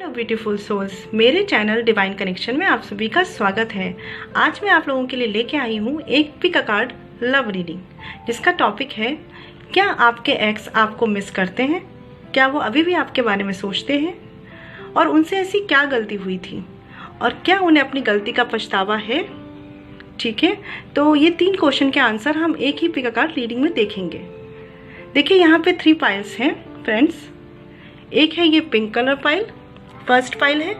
Hello beautiful souls, मेरे channel divine connection में आप सभी का स्वागत है। आज मैं आप लोगों के लिए लेके आई हूँ एक pick a card love reading, जिसका टॉपिक है क्या आपके एक्स आपको मिस करते हैं, क्या वो अभी भी आपके बारे में सोचते हैं और उनसे ऐसी क्या गलती हुई थी और क्या उन्हें अपनी गलती का पछतावा है। ठीक है, तो ये 3 क्वेश्चन के आंसर हम एक ही पिक अ कार्ड रीडिंग में देखेंगे। देखिए यहाँ पे 3 पाइल्स हैं फ्रेंड्स। एक है ये pink colour pile, first pile है।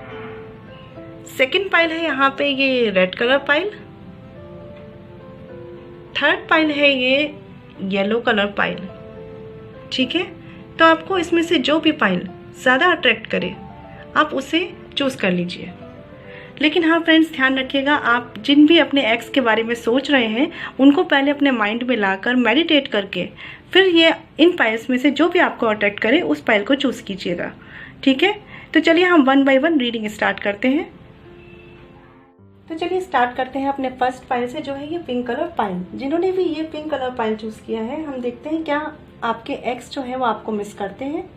सेकंड पाइल है यहाँ पे ये red colour pile. Third pile है ये येलो कलर पाइल। ठीक है, तो आपको इसमें से जो भी पाइल ज़्यादा अट्रैक्ट करे आप उसे चूज कर लीजिए। लेकिन हाँ फ्रेंड्स, ध्यान रखिएगा, आप जिन भी अपने एक्स के बारे में सोच रहे हैं उनको पहले अपने माइंड में लाकर मेडिटेट करके फिर ये इन पाइल्स में से जो भी आपको अट्रैक्ट करे उस पाइल को चूज कीजिएगा। ठीक है, तो चलिए हम 1 बाय 1 रीडिंग स्टार्ट करते हैं। तो चलिए स्टार्ट करते हैं अपने फर्स्ट पाइल से, जो है ये पिंक कलर पाइल। जिन्होंने भी ये पिंक कलर पाइल चूज किया है, हम देखते हैं क्या आपके एक्स जो है वो आपको मिस करते हैं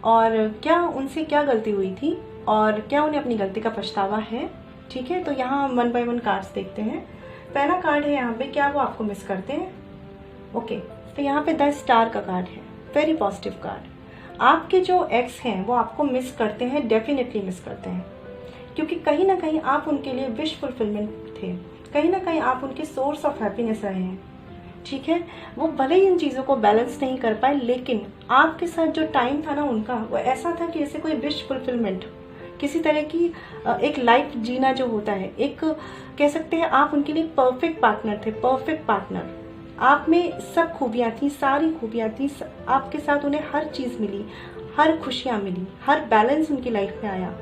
और क्या उनसे क्या गलती हुई थी और क्या उन्हें अपनी गलती का पछतावा है। ठीक है, तो यहाँ हम 1 बाय 1 कार्ड्स देखते हैं। पहला कार्ड है यहाँ पे, क्या वो आपको मिस करते हैं। ओके, तो यहाँ पे 10 स्टार का कार्ड है, वेरी पॉजिटिव कार्ड। आपके जो एक्स हैं वो आपको मिस करते हैं, डेफिनेटली मिस करते हैं, क्योंकि कहीं ना कहीं आप उनके लिए विश फुलफिलमेंट थे, कहीं ना कहीं आप उनके सोर्स ऑफ हैप्पीनेस रहे हैं। ठीक है, वो भले ही इन चीज़ों को बैलेंस नहीं कर पाए, लेकिन आपके साथ जो टाइम था ना उनका, वो ऐसा था कि जैसे कोई विश फुलफिलमेंट, किसी तरह की एक लाइफ जीना जो होता है, एक कह सकते हैं आप उनके लिए परफेक्ट पार्टनर थे, परफेक्ट पार्टनर। आप में सब खूबियाँ थी, सारी खूबियाँ थी, आपके साथ उन्हें हर चीज़ मिली, हर खुशियाँ मिली, हर बैलेंस उनकी लाइफ में आया।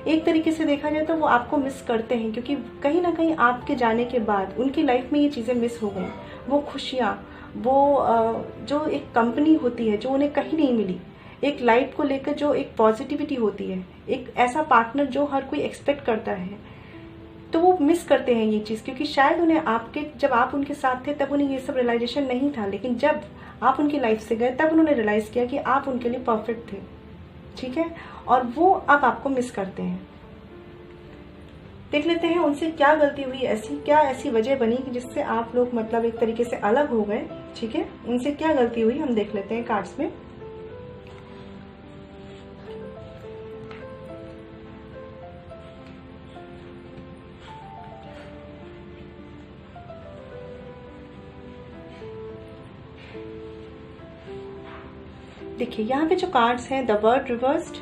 एक तरीके से देखा जाए तो वो आपको मिस करते हैं, क्योंकि कहीं ना कहीं आपके जाने के बाद उनकी लाइफ में ये चीज़ें मिस हो गई। वो खुशियाँ, वो जो एक कंपनी होती है जो उन्हें कहीं नहीं मिली, एक लाइफ को लेकर जो एक पॉजिटिविटी होती है, एक ऐसा पार्टनर जो हर कोई एक्सपेक्ट करता है, तो वो मिस करते हैं ये चीज़। क्योंकि शायद उन्हें जब आप उनके साथ थे तब उन्हें ये सब रियलाइजेशन नहीं था, लेकिन जब आप उनकी लाइफ से गए तब उन्होंने रियलाइज़ किया कि आप उनके लिए परफेक्ट थे। ठीक है, और वो अब आपको मिस करते हैं। देख लेते हैं उनसे क्या गलती हुई, क्या ऐसी वजह बनी कि जिससे आप लोग मतलब एक तरीके से अलग हो गए। ठीक है, उनसे क्या गलती हुई हम देख लेते हैं कार्ड्स में। देखिए यहाँ पे जो कार्ड्स हैं, the word reversed,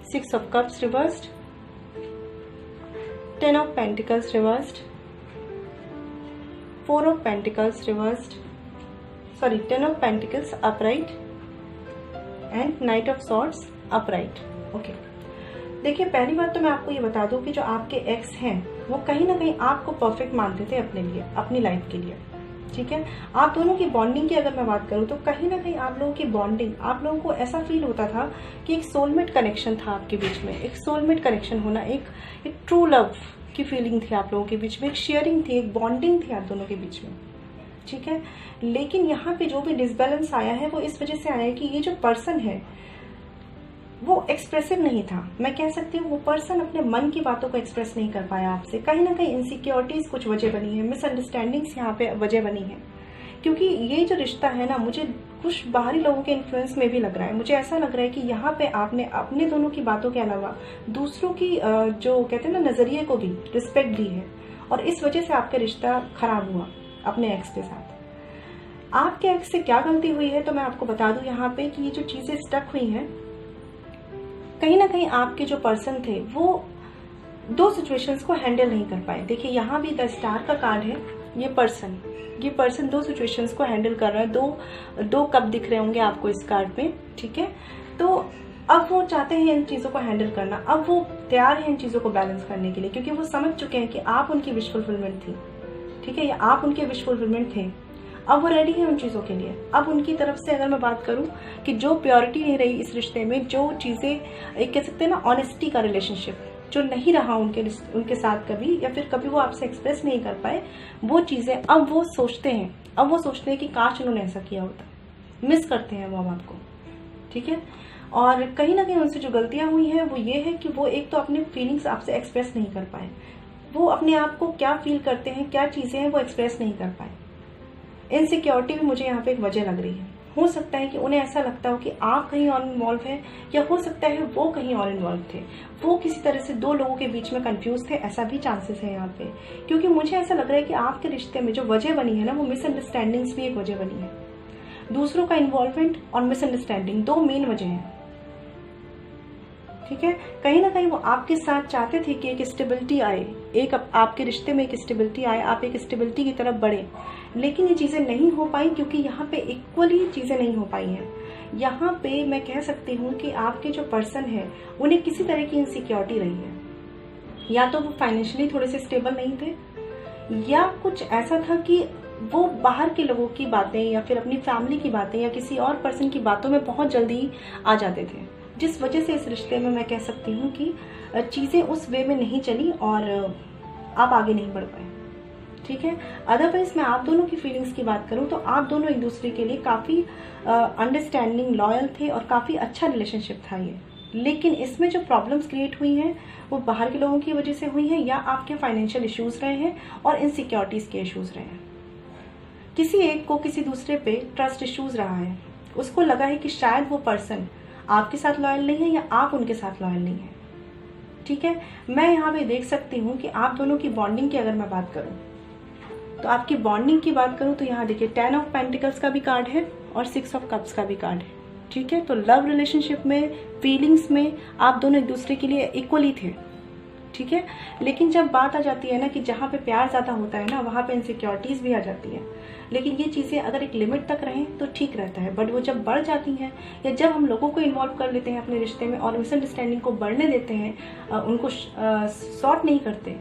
6 of cups reversed, 10 of pentacles reversed, 4 of pentacles reversed, 10 of pentacles upright and night of swords upright. Okay, देखिए पहली बात तो मैं आपको ये बता दूं कि जो आपके एक्स हैं वो कहीं ना कहीं आपको परफेक्ट मानते थे अपने लिए, अपनी लाइफ के लिए। ठीक है, आप दोनों की बॉन्डिंग की अगर मैं बात करूं तो कहीं ना कहीं आप लोगों की बॉन्डिंग, आप लोगों को ऐसा फील होता था कि एक सोलमेट कनेक्शन था आपके बीच में, एक सोलमेट कनेक्शन होना, एक ट्रू लव की फीलिंग थी आप लोगों के बीच में, एक शेयरिंग थी, एक बॉन्डिंग थी आप दोनों के बीच में। ठीक है, लेकिन यहाँ पे जो भी डिसबैलेंस आया है वो इस वजह से आया है कि ये जो पर्सन है वो एक्सप्रेसिव नहीं था। मैं कह सकती हूँ वो पर्सन अपने मन की बातों को एक्सप्रेस नहीं कर पाया आपसे। कहीं ना कहीं इनसिक्योरिटीज कुछ वजह बनी है, मिसअंडरस्टैंडिंग्स यहाँ पे वजह बनी है। क्योंकि ये जो रिश्ता है ना, मुझे कुछ बाहरी लोगों के इन्फ्लुएंस में भी लग रहा है, मुझे ऐसा लग रहा है कि यहाँ पे आपने अपने दोनों की बातों के अलावा दूसरों की जो कहते हैं ना नजरिए को भी रिस्पेक्ट दी है, और इस वजह से आपका रिश्ता खराब हुआ अपने एक्स के साथ। आपके एक्स से क्या गलती हुई है तो मैं आपको बता दूं यहाँ पे कि ये जो चीजें स्टक हुई हैं, कहीं ना कहीं आपके जो पर्सन थे वो 2 सिचुएशंस को हैंडल नहीं कर पाए। देखिए यहाँ भी 10 स्टार का कार्ड है। ये पर्सन 2 सिचुएशंस को हैंडल कर रहा है। दो कप दिख रहे होंगे आपको इस कार्ड में। ठीक है, तो अब वो चाहते हैं इन चीजों को हैंडल करना, अब वो तैयार है इन चीजों को बैलेंस करने के लिए, क्योंकि वो समझ चुके हैं कि आप उनकी विश फुलफिलमेंट थी। ठीक है, आप उनके विश फुलफिलमेंट थे, अब वो रेडी है उन चीज़ों के लिए। अब उनकी तरफ से अगर मैं बात करूं कि जो प्योरिटी नहीं रही इस रिश्ते में, जो चीज़ें एक कह सकते हैं ना ऑनेस्टी का रिलेशनशिप जो नहीं रहा उनके साथ कभी, या फिर कभी वो आपसे एक्सप्रेस नहीं कर पाए, वो चीज़ें अब वो सोचते हैं कि काश उन्होंने ऐसा किया होता। मिस करते हैं वो अब आपको। ठीक है, और कहीं ना कहीं उनसे जो गलतियां हुई हैं वो ये है कि वो एक तो अपने फीलिंग्स आपसे एक्सप्रेस नहीं कर पाए, वो अपने आप को क्या फील करते हैं, क्या चीज़ें हैं, वो एक्सप्रेस नहीं कर पाए। इनसिक्योरिटी भी मुझे यहाँ पे एक वजह लग रही है। हो सकता है कि उन्हें ऐसा लगता हो कि आप कहीं और इन्वॉल्व हैं, या हो सकता है वो कहीं और इन्वॉल्व थे, वो किसी तरह से दो लोगों के बीच में कंफ्यूज थे, ऐसा भी चांसेस है यहाँ पे। क्योंकि मुझे ऐसा लग रहा है कि आपके रिश्ते में जो वजह बनी है ना, वो मिसअंडरस्टैंडिंग्स भी एक वजह बनी है। दूसरों का इन्वॉल्वमेंट और मिसअंडरस्टैंडिंग दो मेन वजह हैं, ठीक है। कहीं ना कहीं वो आपके साथ चाहते थे कि एक स्टेबिलिटी आए, एक आपके रिश्ते में एक स्टेबिलिटी आए, आप एक स्टेबिलिटी की तरफ बढ़े, लेकिन ये चीज़ें नहीं हो पाई क्योंकि यहाँ पे इक्वली चीज़ें नहीं हो पाई हैं। यहाँ पे मैं कह सकती हूँ कि आपके जो पर्सन है उन्हें किसी तरह की इनसिक्योरिटी रही है, या तो वो फाइनेंशियली थोड़े से स्टेबल नहीं थे, या कुछ ऐसा था कि वो बाहर के लोगों की बातें या फिर अपनी फैमिली की बातें या किसी और पर्सन की बातों में बहुत जल्दी आ जाते थे, जिस वजह से इस रिश्ते में मैं कह सकती हूँ कि चीज़ें उस वे में नहीं चली और आप आगे नहीं बढ़ पाए, ठीक है। अदरवाइज मैं आप दोनों की फीलिंग्स की बात करूँ तो आप दोनों एक दूसरे के लिए काफ़ी अंडरस्टैंडिंग, लॉयल थे और काफ़ी अच्छा रिलेशनशिप था ये। लेकिन इसमें जो प्रॉब्लम्स क्रिएट हुई हैं वो बाहर के लोगों की वजह से हुई हैं, या आपके फाइनेंशियल इश्यूज रहे हैं और इनसिक्योरिटीज़ के इश्यूज रहे हैं। किसी एक को किसी दूसरे पे ट्रस्ट इश्यूज रहा है, उसको लगा है कि शायद वो पर्सन आपके साथ लॉयल नहीं है या आप उनके साथ लॉयल नहीं है, ठीक है। मैं यहाँ पे देख सकती हूँ कि आप दोनों की बॉन्डिंग की अगर मैं बात करूँ तो आपकी बॉन्डिंग की बात करूँ तो यहाँ देखिए 10 ऑफ पेंटिकल्स का भी कार्ड है और 6 ऑफ कप्स का भी कार्ड है, ठीक है। तो लव रिलेशनशिप में, फीलिंग्स में आप दोनों एक दूसरे के लिए इक्वली थे, ठीक है। लेकिन जब बात आ जाती है ना कि जहाँ पे प्यार ज़्यादा होता है ना, वहाँ पे इनसिक्योरिटीज़ भी आ जाती है। लेकिन ये चीज़ें अगर एक लिमिट तक रहें तो ठीक रहता है, बट वो जब बढ़ जाती हैं या जब हम लोगों को इन्वॉल्व कर लेते हैं अपने रिश्ते में और मिसअंडरस्टैंडिंग को बढ़ने देते हैं, उनको सॉर्ट नहीं करते,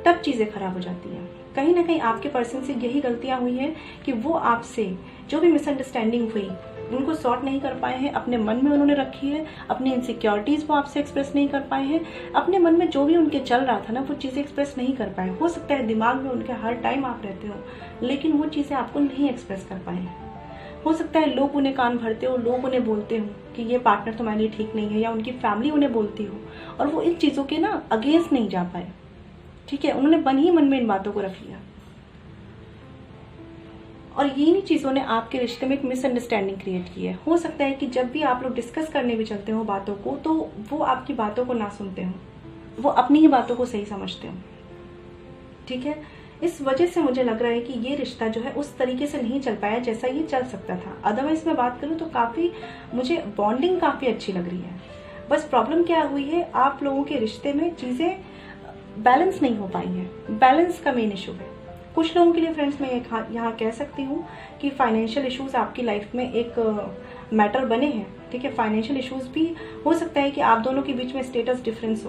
तब चीज़ें खराब हो जाती हैं। कहीं ना कहीं आपके पर्सन से यही गलतियाँ हुई हैं कि वो आपसे जो भी मिसअंडरस्टैंडिंग हुई उनको सॉर्ट नहीं कर पाए हैं, अपने मन में उन्होंने रखी है, अपनी इनसिक्योरिटीज़ वो आपसे एक्सप्रेस नहीं कर पाए हैं, अपने मन में जो भी उनके चल रहा था ना वो चीज़ें एक्सप्रेस नहीं कर पाए। हो सकता है दिमाग में उनके हर टाइम आप रहते हो, लेकिन वो चीज़ें आपको नहीं एक्सप्रेस कर पाए हैं। हो सकता है लोग उन्हें कान भरते हो, लोग उन्हें बोलते हो कि ये पार्टनर तुम्हारे लिए ठीक नहीं है, या उनकी फैमिली उन्हें बोलती हो और वो इन चीज़ों के ना अगेंस्ट नहीं जा पाए, ठीक है। उन्होंने मन में इन बातों को रख लिया और यही चीज़ों ने आपके रिश्ते में एक मिसअंडरस्टैंडिंग क्रिएट की है। हो सकता है कि जब भी आप लोग डिस्कस करने भी चलते हो बातों को तो वो आपकी बातों को ना सुनते हो, वो अपनी ही बातों को सही समझते हो, ठीक है। इस वजह से मुझे लग रहा है कि ये रिश्ता जो है उस तरीके से नहीं चल पाया जैसा ये चल सकता था। अदरवाइज मैं बात करूँ तो काफ़ी मुझे बॉन्डिंग काफ़ी अच्छी लग रही है। बस प्रॉब्लम क्या हुई है, आप लोगों के रिश्ते में चीज़ें बैलेंस नहीं हो पाई हैं, बैलेंस का मेन इशू है। कुछ लोगों के लिए फ्रेंड्स मैं यहाँ कह सकती हूँ कि फाइनेंशियल इश्यूज आपकी लाइफ में एक मैटर बने हैं, ठीक है। फाइनेंशियल इश्यूज भी हो सकता है कि आप दोनों के बीच में स्टेटस डिफरेंस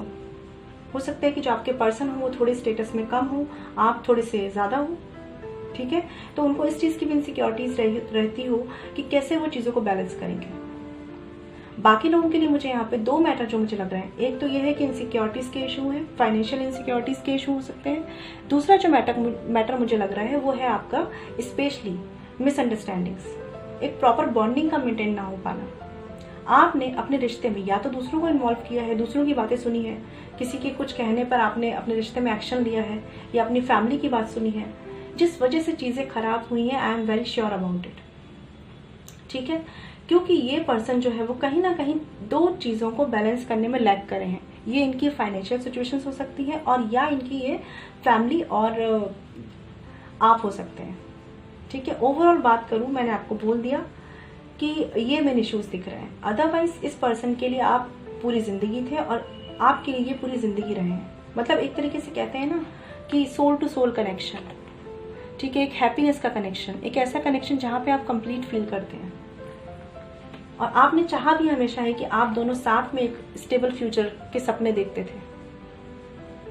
हो सकता है कि जो आपके पर्सन हो वो थोड़े स्टेटस में कम हो, आप थोड़े से ज़्यादा हो, ठीक है। तो उनको इस चीज़ की भी इनसिक्योरिटीज रहती हो कि कैसे वो चीज़ों को बैलेंस करेंगे। बाकी लोगों के लिए मुझे यहाँ पे दो मैटर जो मुझे लग रहे हैं, एक तो ये है कि इनसिक्योरिटीज़ के इशू है, फाइनेंशियल इनसिक्योरिटीज़ के इशू हो सकते हैं। दूसरा जो मैटर मुझे लग रहा है वो है आपका स्पेशली मिसअंडरस्टैंडिंग्स, एक प्रॉपर बॉन्डिंग का मेंटेन ना हो पाना। आपने अपने रिश्ते में या तो दूसरों को इन्वॉल्व किया है, दूसरों की बातें सुनी है, किसी के कुछ कहने पर आपने अपने रिश्ते में एक्शन लिया है, या अपनी फैमिली की बात सुनी है, जिस वजह से चीज़ें खराब हुई हैं। I am very sure about it, ठीक है। क्योंकि ये पर्सन जो है वो कहीं ना कहीं दो चीज़ों को बैलेंस करने में लैग करे हैं। ये इनकी फाइनेंशियल सिचुएशंस हो सकती है और या इनकी ये फैमिली और आप हो सकते हैं, ठीक है। ओवरऑल बात करूँ, मैंने आपको बोल दिया कि ये मेन इश्यूज दिख रहे हैं। अदरवाइज इस पर्सन के लिए आप पूरी जिंदगी थे और आपके लिए ये पूरी जिंदगी रहे हैं। मतलब एक तरीके से कहते हैं ना कि सोल टू सोल कनेक्शन, ठीक है, एक हैप्पीनेस का कनेक्शन, एक ऐसा कनेक्शन जहाँ पे आप कंप्लीट फील करते हैं। और आपने चाहा भी हमेशा है कि आप दोनों साथ में एक स्टेबल फ्यूचर के सपने देखते थे,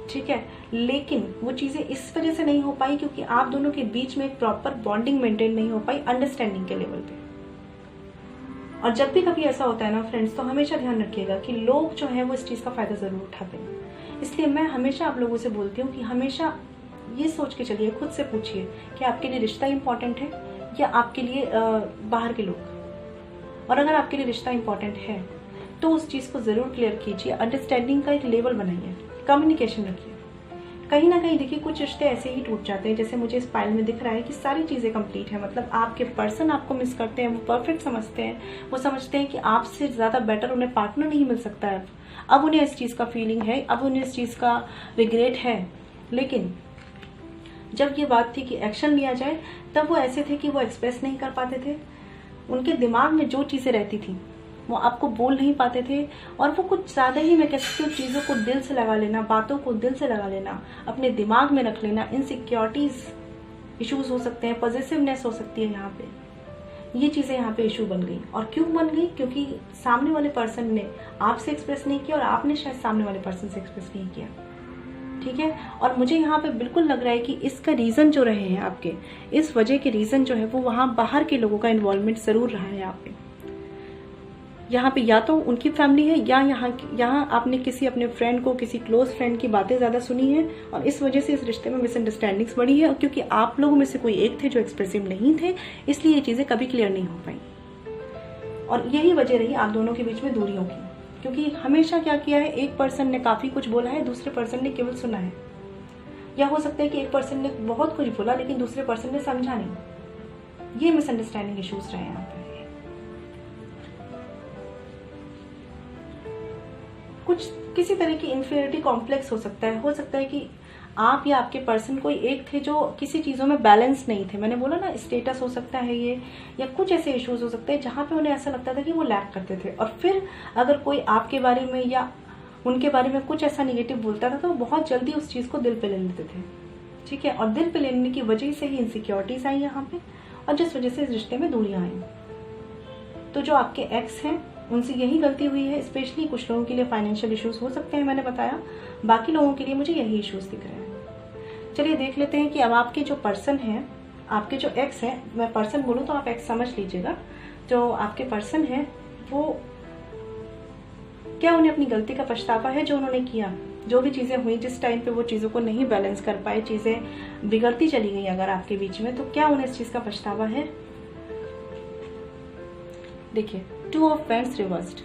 ठीक है। लेकिन वो चीज़ें इस वजह से नहीं हो पाई क्योंकि आप दोनों के बीच में एक प्रॉपर बॉन्डिंग मेंटेन नहीं हो पाई अंडरस्टैंडिंग के लेवल पे। और जब भी कभी ऐसा होता है ना फ्रेंड्स, तो हमेशा ध्यान रखिएगा कि लोग जो है वो इस चीज़ का फ़ायदा ज़रूर उठाते हैं। इसलिए मैं हमेशा आप लोगों से बोलती हूँ कि हमेशा ये सोच के चलिए, खुद से पूछिए कि आपके लिए रिश्ता इंपॉर्टेंट है या आपके लिए बाहर के लोग। और अगर आपके लिए रिश्ता इंपॉर्टेंट है तो उस चीज़ को ज़रूर क्लियर कीजिए। अंडरस्टैंडिंग का एक लेवल बनाइए, कम्युनिकेशन रखिए। कहीं ना कहीं देखिए कुछ रिश्ते ऐसे ही टूट जाते हैं, जैसे मुझे इस पाइल में दिख रहा है कि सारी चीज़ें कंप्लीट है, मतलब आपके पर्सन आपको मिस करते हैं, वो परफेक्ट समझते हैं, वो समझते हैं कि आपसे ज़्यादा बेटर उन्हें पार्टनर नहीं मिल सकता है। अब उन्हें इस चीज़ का फीलिंग है, अब उन्हें इस चीज़ का रिग्रेट है। लेकिन जब ये बात थी कि एक्शन लिया जाए, तब वो ऐसे थे कि वो एक्सप्रेस नहीं कर पाते थे। उनके दिमाग में जो चीज़ें रहती थी वो आपको बोल नहीं पाते थे, और वो कुछ ज़्यादा ही, मैं कह सकती हूँ, चीज़ों को दिल से लगा लेना, बातों को दिल से लगा लेना, अपने दिमाग में रख लेना, इनसिक्योरिटीज इश्यूज हो सकते हैं, पॉजिटिवनेस हो सकती है। यहाँ पे ये चीज़ें यहाँ पे इशू बन गई। और क्यों बन गई? क्योंकि सामने वाले पर्सन ने आपसे एक्सप्रेस नहीं किया और आपने शायद सामने वाले पर्सन से एक्सप्रेस नहीं किया। ठीक है, और मुझे यहाँ पे बिल्कुल लग रहा है कि इसका रीज़न जो रहे हैं आपके, इस वजह के रीज़न जो है वो वहाँ बाहर के लोगों का इन्वॉल्वमेंट ज़रूर रहा है। यहाँ पे या तो उनकी फैमिली है, या यहाँ आपने किसी अपने फ्रेंड को, किसी क्लोज फ्रेंड की बातें ज़्यादा सुनी है, और इस वजह से इस रिश्ते में मिसअंडरस्टैंडिंग्स बढ़ी है। और क्योंकि आप लोगों में से कोई एक थे जो एक्सप्रेसिव नहीं थे, इसलिए ये चीज़ें कभी क्लियर नहीं हो पाई, और यही वजह रही आप दोनों के बीच में दूरियों की। क्योंकि हमेशा क्या किया है, एक पर्सन ने काफ़ी कुछ बोला है, दूसरे पर्सन ने केवल सुना है। या हो सकता है कि एक पर्सन ने बहुत कुछ बोला लेकिन दूसरे पर्सन ने समझा नहीं। ये मिसअंडरस्टैंडिंग इश्यूज रहे हैं यहाँ पे। कुछ किसी तरह की इंफीरियरिटी कॉम्प्लेक्स हो सकता है कि आप या आपके पर्सन कोई एक थे जो किसी चीज़ों में बैलेंस नहीं थे। मैंने बोला ना, स्टेटस हो सकता है ये, या कुछ ऐसे इश्यूज हो सकते हैं जहाँ पे उन्हें ऐसा लगता था कि वो लैक करते थे, और फिर अगर कोई आपके बारे में या उनके बारे में कुछ ऐसा निगेटिव बोलता था तो वो बहुत जल्दी उस चीज़ को दिल पे ले लेते थे। ठीक है, और दिल पे लेने की वजह से ही इनसिक्योरिटीज आई यहाँ पे, और जिस वजह से इस रिश्ते में दूरियां आई। तो जो आपके एक्स हैं उनसे यही गलती हुई है। स्पेशली कुछ लोगों के लिए फाइनेंशियल इश्यूज हो सकते हैं, मैंने बताया, बाकी लोगों के लिए मुझे यही इश्यूज दिख रहे हैं। चलिए देख लेते हैं कि अब आपके जो पर्सन हैं, आपके जो एक्स हैं, मैं पर्सन बोलूँ तो आप एक्स समझ लीजिएगा, जो आपके पर्सन हैं वो क्या उन्हें अपनी गलती का पछतावा है जो उन्होंने किया, जो भी चीज़ें हुई, जिस टाइम पे वो चीज़ों को नहीं बैलेंस कर पाए, चीज़ें बिगड़ती चली गई अगर आपके बीच में, तो क्या उन्हें इस चीज़ का पछतावा है? देखिए, 2 ऑफ पेंट्स रिवर्स्ड।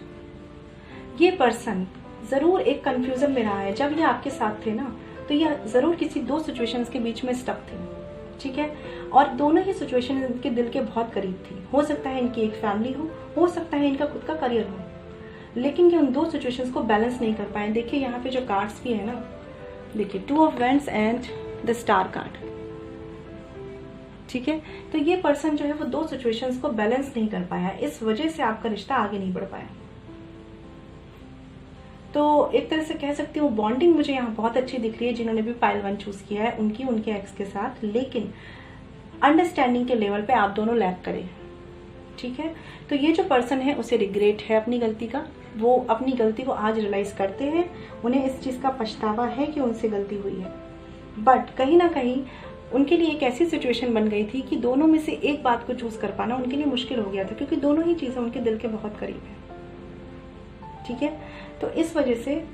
ये पर्सन ज़रूर एक कंफ्यूजन में रहा है। जब ये आपके साथ थे ना, तो ये ज़रूर किसी 2 सिचुएशंस के बीच में स्टक थे। ठीक है, और दोनों ही सिचुएशन इनके दिल के बहुत करीब थी। हो सकता है इनकी एक फैमिली हो सकता है इनका खुद का करियर हो, लेकिन ये उन 2 सिचुएशंस को बैलेंस नहीं कर पाए। देखिए यहाँ पे जो कार्ड्स भी है ना, देखिए 2 of wands and the star card. ठीक है, तो ये पर्सन जो है वो 2 सिचुएशंस को बैलेंस नहीं कर पाया, इस वजह से आपका रिश्ता आगे नहीं बढ़ पाया। तो एक तरह से कह सकती हूँ बॉन्डिंग मुझे यहाँ बहुत अच्छी दिख रही है जिन्होंने भी पाइल 1 चूज किया है, उनकी उनके एक्स के साथ, लेकिन अंडरस्टैंडिंग के लेवल पे आप दोनों लैक करें। ठीक है, तो ये जो पर्सन है उसे रिग्रेट है अपनी गलती का, वो अपनी गलती को आज रियलाइज करते हैं, उन्हें इस चीज़ का पछतावा है कि उनसे गलती हुई है। बट कहीं ना कहीं उनके लिए एक ऐसी सिचुएशन बन गई थी कि दोनों में से एक बात को चूज कर पाना उनके लिए मुश्किल हो गया था, क्योंकि दोनों ही चीज़ें उनके दिल के बहुत करीब है। ठीक है, तो इस वजह से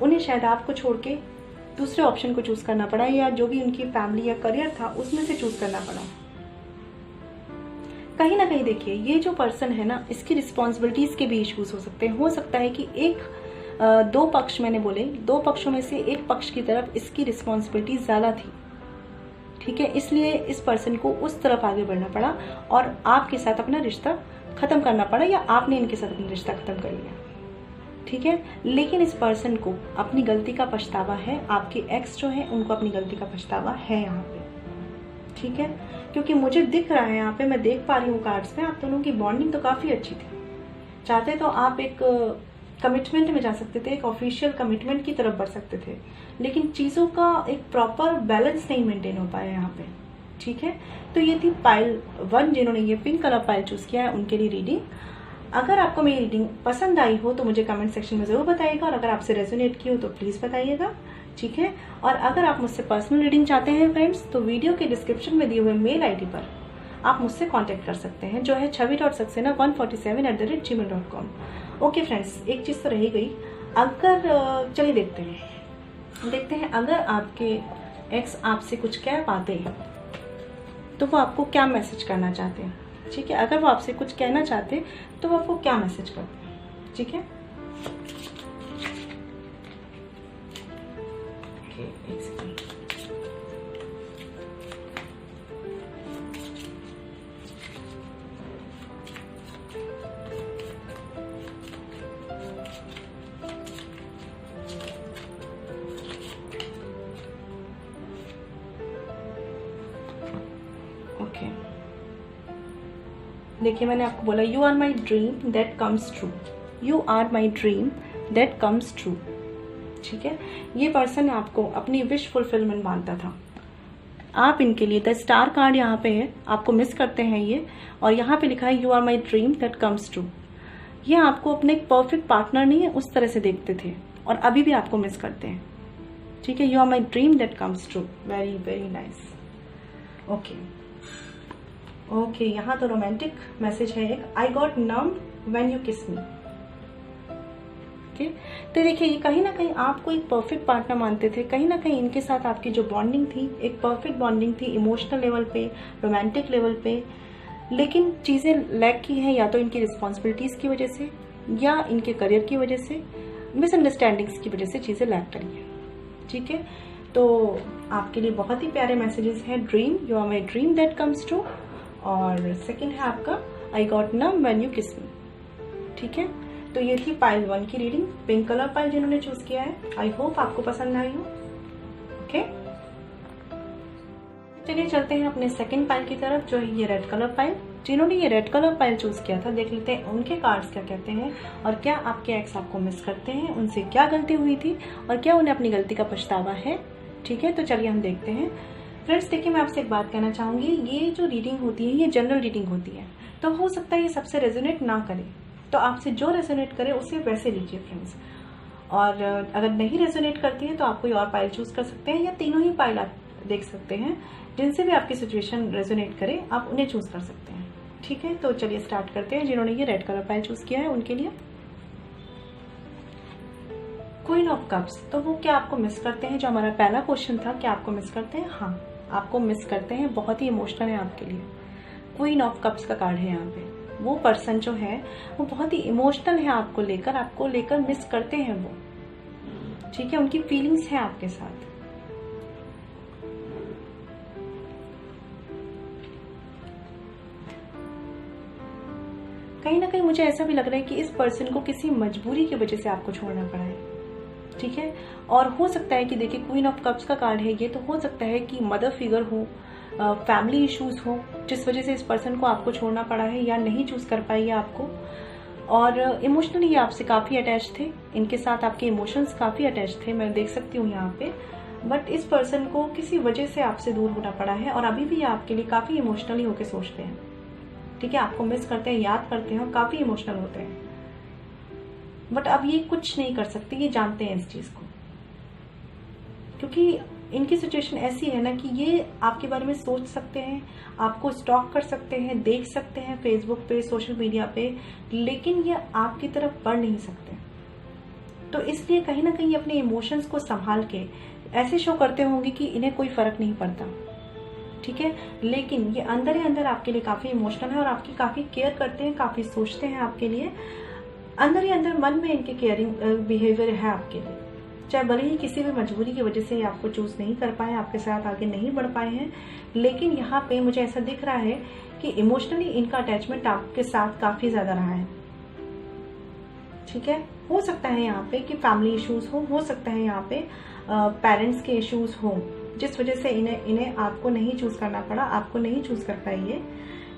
उन्हें शायद आपको छोड़ के दूसरे ऑप्शन को चूज करना पड़ा, या जो भी उनकी फैमिली या करियर था उसमें से चूज करना पड़ा। कहीं ना कहीं देखिए, ये जो पर्सन है ना, इसकी रिस्पॉन्सिबिलिटीज के भी इश्यूज हो सकते हैं। हो सकता है कि 2 पक्ष, मैंने बोले 2 पक्षों में से एक पक्ष की तरफ इसकी रिस्पॉन्सिबिलिटीज ज्यादा थी। ठीक है, इसलिए इस पर्सन को उस तरफ आगे बढ़ना पड़ा और आपके साथ अपना रिश्ता खत्म करना पड़ा, या आपने इनके साथ अपना रिश्ता खत्म कर लिया। ठीक है, लेकिन इस पर्सन को अपनी गलती का पछतावा है, आपके एक्स जो है उनको अपनी गलती का पछतावा है यहाँ पे। ठीक है, क्योंकि मुझे दिख रहा है यहाँ पे, मैं देख पा रही हूँ कार्ड्स में, आप दोनों की बॉन्डिंग तो काफी अच्छी थी। चाहते तो आप एक कमिटमेंट में जा सकते थे, एक ऑफिशियल कमिटमेंट की तरफ बढ़ सकते थे, लेकिन चीज़ों का एक प्रॉपर बैलेंस नहीं मेंटेन हो पाया यहाँ पे। ठीक है, तो ये थी पाइल 1, जिन्होंने ये पिंक कलर पाइल चूज किया है उनके लिए रीडिंग। अगर आपको मेरी रीडिंग पसंद आई हो तो मुझे कमेंट सेक्शन में ज़रूर बताइएगा, और अगर आपसे रेजोनेट की हो तो प्लीज़ बताइएगा। ठीक है, और अगर आप मुझसे पर्सनल रीडिंग चाहते हैं फ्रेंड्स, तो वीडियो के डिस्क्रिप्शन में दिए हुए मेल आईडी पर आप मुझसे कांटेक्ट कर सकते हैं, जो है chavi.saxena147@gmail.com। ओके फ्रेंड्स, एक चीज़ तो रही गई, अगर चलिए देखते हैं अगर आपके एक्स आपसे कुछ कह पाते हैं तो वो आपको क्या मैसेज करना चाहते हैं। ठीक है, अगर वो आपसे कुछ कहना चाहते तो वो आपको क्या मैसेज करते हैं। ठीक है। ओके, देखिए मैंने आपको बोला you are my dream that comes true, you are my dream that comes true. ठीक है, ये पर्सन आपको अपनी विश फुलफिलमेंट मानता था। आप इनके लिए, द स्टार कार्ड यहाँ पे है, आपको मिस करते हैं ये, और यहाँ पे लिखा है you are my dream that comes true. ये आपको अपने एक परफेक्ट पार्टनर नहीं है उस तरह से देखते थे और अभी भी आपको मिस करते हैं। ठीक है, you are my dream that comes true, very very nice. Okay okay, यहाँ तो रोमांटिक मैसेज है एक, I got numb when you kiss me. तो देखिए, ये कहीं ना कहीं आपको एक परफेक्ट पार्टनर मानते थे, कहीं ना कहीं इनके साथ आपकी जो बॉन्डिंग थी एक परफेक्ट बॉन्डिंग थी, इमोशनल लेवल पे, रोमांटिक लेवल पे, लेकिन चीज़ें लैक की हैं या तो इनकी रिस्पॉन्सिबिलिटीज़ की वजह से या इनके करियर की वजह से, मिसअंडरस्टैंडिंग्स की वजह से चीज़ें लैक करी हैं। ठीक है, तो आपके लिए बहुत ही प्यारे मैसेजेस हैं, dream, you are my dream that comes true, और सेकेंड है आपका I got numb when you kiss me. ठीक है, तो ये थी पाइल 1 की रीडिंग, पिंक कलर पाइल जिन्होंने चूज किया है। आई होप आपको पसंद आई हो। ओके, चलिए चलते हैं अपने सेकंड पाइल की तरफ, जो है ये रेड कलर पाइल। जिन्होंने ये रेड कलर पाइल चूज किया था, देख लेते हैं उनके कार्ड्स क्या कहते हैं और क्या आपके एक्स आपको मिस करते हैं, उनसे क्या गलती हुई थी और क्या उन्हें अपनी गलती का पछतावा है। ठीक है, तो चलिए हम देखते हैं। फ्रेंड्स देखिए, मैं आपसे एक बात कहना चाहूंगी, ये जो रीडिंग होती है ये जनरल रीडिंग होती है, तो हो सकता है ये सबसे रेजोनेट ना करे, तो आपसे जो रेजोनेट करे उसे वैसे लीजिए फ्रेंड्स। और अगर नहीं रेजोनेट करती है तो आप कोई और पाइल चूज कर सकते हैं, या तीनों ही पाइल आप देख सकते हैं, जिनसे भी आपकी सिचुएशन रेजोनेट करे आप उन्हें चूज कर सकते हैं। ठीक है, तो चलिए स्टार्ट करते हैं। जिन्होंने ये रेड कलर पाइल चूज किया है उनके लिए क्वीन ऑफ कप्स। तो वो क्या आपको मिस करते हैं, जो हमारा पहला क्वेश्चन था, क्या आपको मिस करते हैं? हाँ, आपको मिस करते हैं, बहुत ही इमोशनल है आपके लिए। क्वीन ऑफ कप्स का कार्ड है यहाँ पे। वो पर्सन जो है वो बहुत ही इमोशनल है आपको लेकर मिस करते हैं वो। ठीक है, उनकी फीलिंग्स है आपके साथ। कहीं ना कहीं मुझे ऐसा भी लग रहा है कि इस पर्सन को किसी मजबूरी की वजह से आपको छोड़ना पड़ा है। ठीक है, और हो सकता है कि देखिए क्वीन ऑफ कप्स का कार्ड है ये, तो हो सकता है कि मदर फिगर हो, फैमिली इश्यूज हो, जिस वजह से इस पर्सन को आपको छोड़ना पड़ा है या नहीं चूज कर पाई है आपको। और इमोशनली आपसे काफी अटैच थे, इनके साथ आपके इमोशंस काफी अटैच थे, मैं देख सकती हूँ यहाँ पे। बट इस पर्सन को किसी वजह से आपसे दूर होना पड़ा है और अभी भी आपके लिए काफी इमोशनली होके सोचते हैं। ठीक है, आपको मिस करते हैं, याद करते हैं और काफी इमोशनल होते हैं। बट अब ये कुछ नहीं कर सकते, ये जानते हैं इस चीज को, क्योंकि इनकी सिचुएशन ऐसी है ना कि ये आपके बारे में सोच सकते हैं, आपको स्टॉक कर सकते हैं, देख सकते हैं फेसबुक पे, सोशल मीडिया पे, लेकिन ये आपकी तरफ बढ़ नहीं सकते। तो इसलिए कहीं ना कहीं अपने इमोशंस को संभाल के ऐसे शो करते होंगे कि इन्हें कोई फर्क नहीं पड़ता। ठीक है, लेकिन ये अंदर ही अंदर आपके लिए काफी इमोशनल है और आपकी काफी केयर करते हैं, काफी सोचते हैं आपके लिए। अंदर ही अंदर मन में इनके केयरिंग बिहेवियर है आपके लिए, चाहे भले ही किसी भी मजबूरी की वजह से आपको चूज नहीं कर पाए, आपके साथ आगे नहीं बढ़ पाए हैं, लेकिन यहाँ पे मुझे ऐसा दिख रहा है कि इमोशनली इनका अटैचमेंट आपके साथ काफी ज्यादा रहा है। ठीक है, हो सकता है यहाँ पे कि फैमिली इश्यूज हो सकता है यहाँ पे पेरेंट्स के इश्यूज हो, जिस वजह से इन्हें आपको नहीं चूज करना पड़ा, आपको नहीं चूज कर पाई है,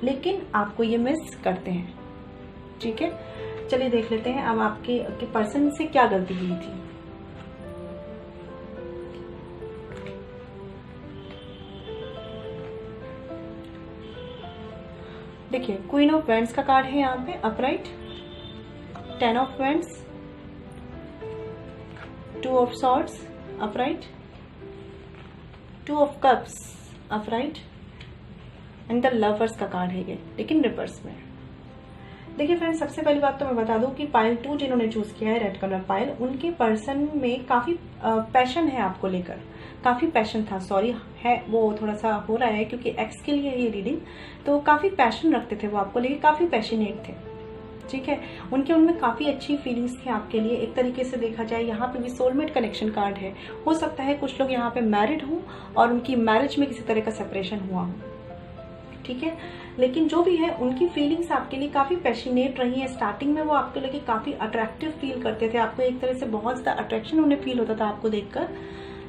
लेकिन आपको ये मिस करते हैं। ठीक है, चलिए देख लेते हैं अब आपके पर्सन से क्या गलती हुई थी। देखिए, क्वीन ऑफ वैंड्स का कार्ड है यहाँ पे upright, 10 of wands, 2 of swords upright, 2 of cups upright, and the lovers का कार्ड है ये, लेकिन रिवर्स में। देखिए फ्रेंड्स, सबसे पहली बात तो मैं बता दूं कि पाइल 2 जिन्होंने चूज किया है रेड कलर पाइल, उनके पर्सन में काफी पैशन है आपको लेकर, काफी पैशन था, सॉरी है वो थोड़ा सा हो रहा है क्योंकि एक्स के लिए ये रीडिंग, तो काफी पैशन रखते थे वो आपको लेकर, काफी पैशनेट थे। ठीक है, उनमें काफी अच्छी फीलिंग्स थी आपके लिए। एक तरीके से देखा जाए यहाँ पे भी सोलमेट कनेक्शन कार्ड है, हो सकता है कुछ लोग यहाँ पे मैरिड हों और उनकी मैरिज में किसी तरह का सेपरेशन हुआ हो। ठीक है, लेकिन जो भी है उनकी फीलिंग्स आपके लिए काफी पैशनेट रही है। स्टार्टिंग में वो आपके लिए काफी अट्रैक्टिव फील करते थे, आपको एक तरह से बहुत ज्यादा अट्रैक्शन उन्हें फील होता था आपको देखकर,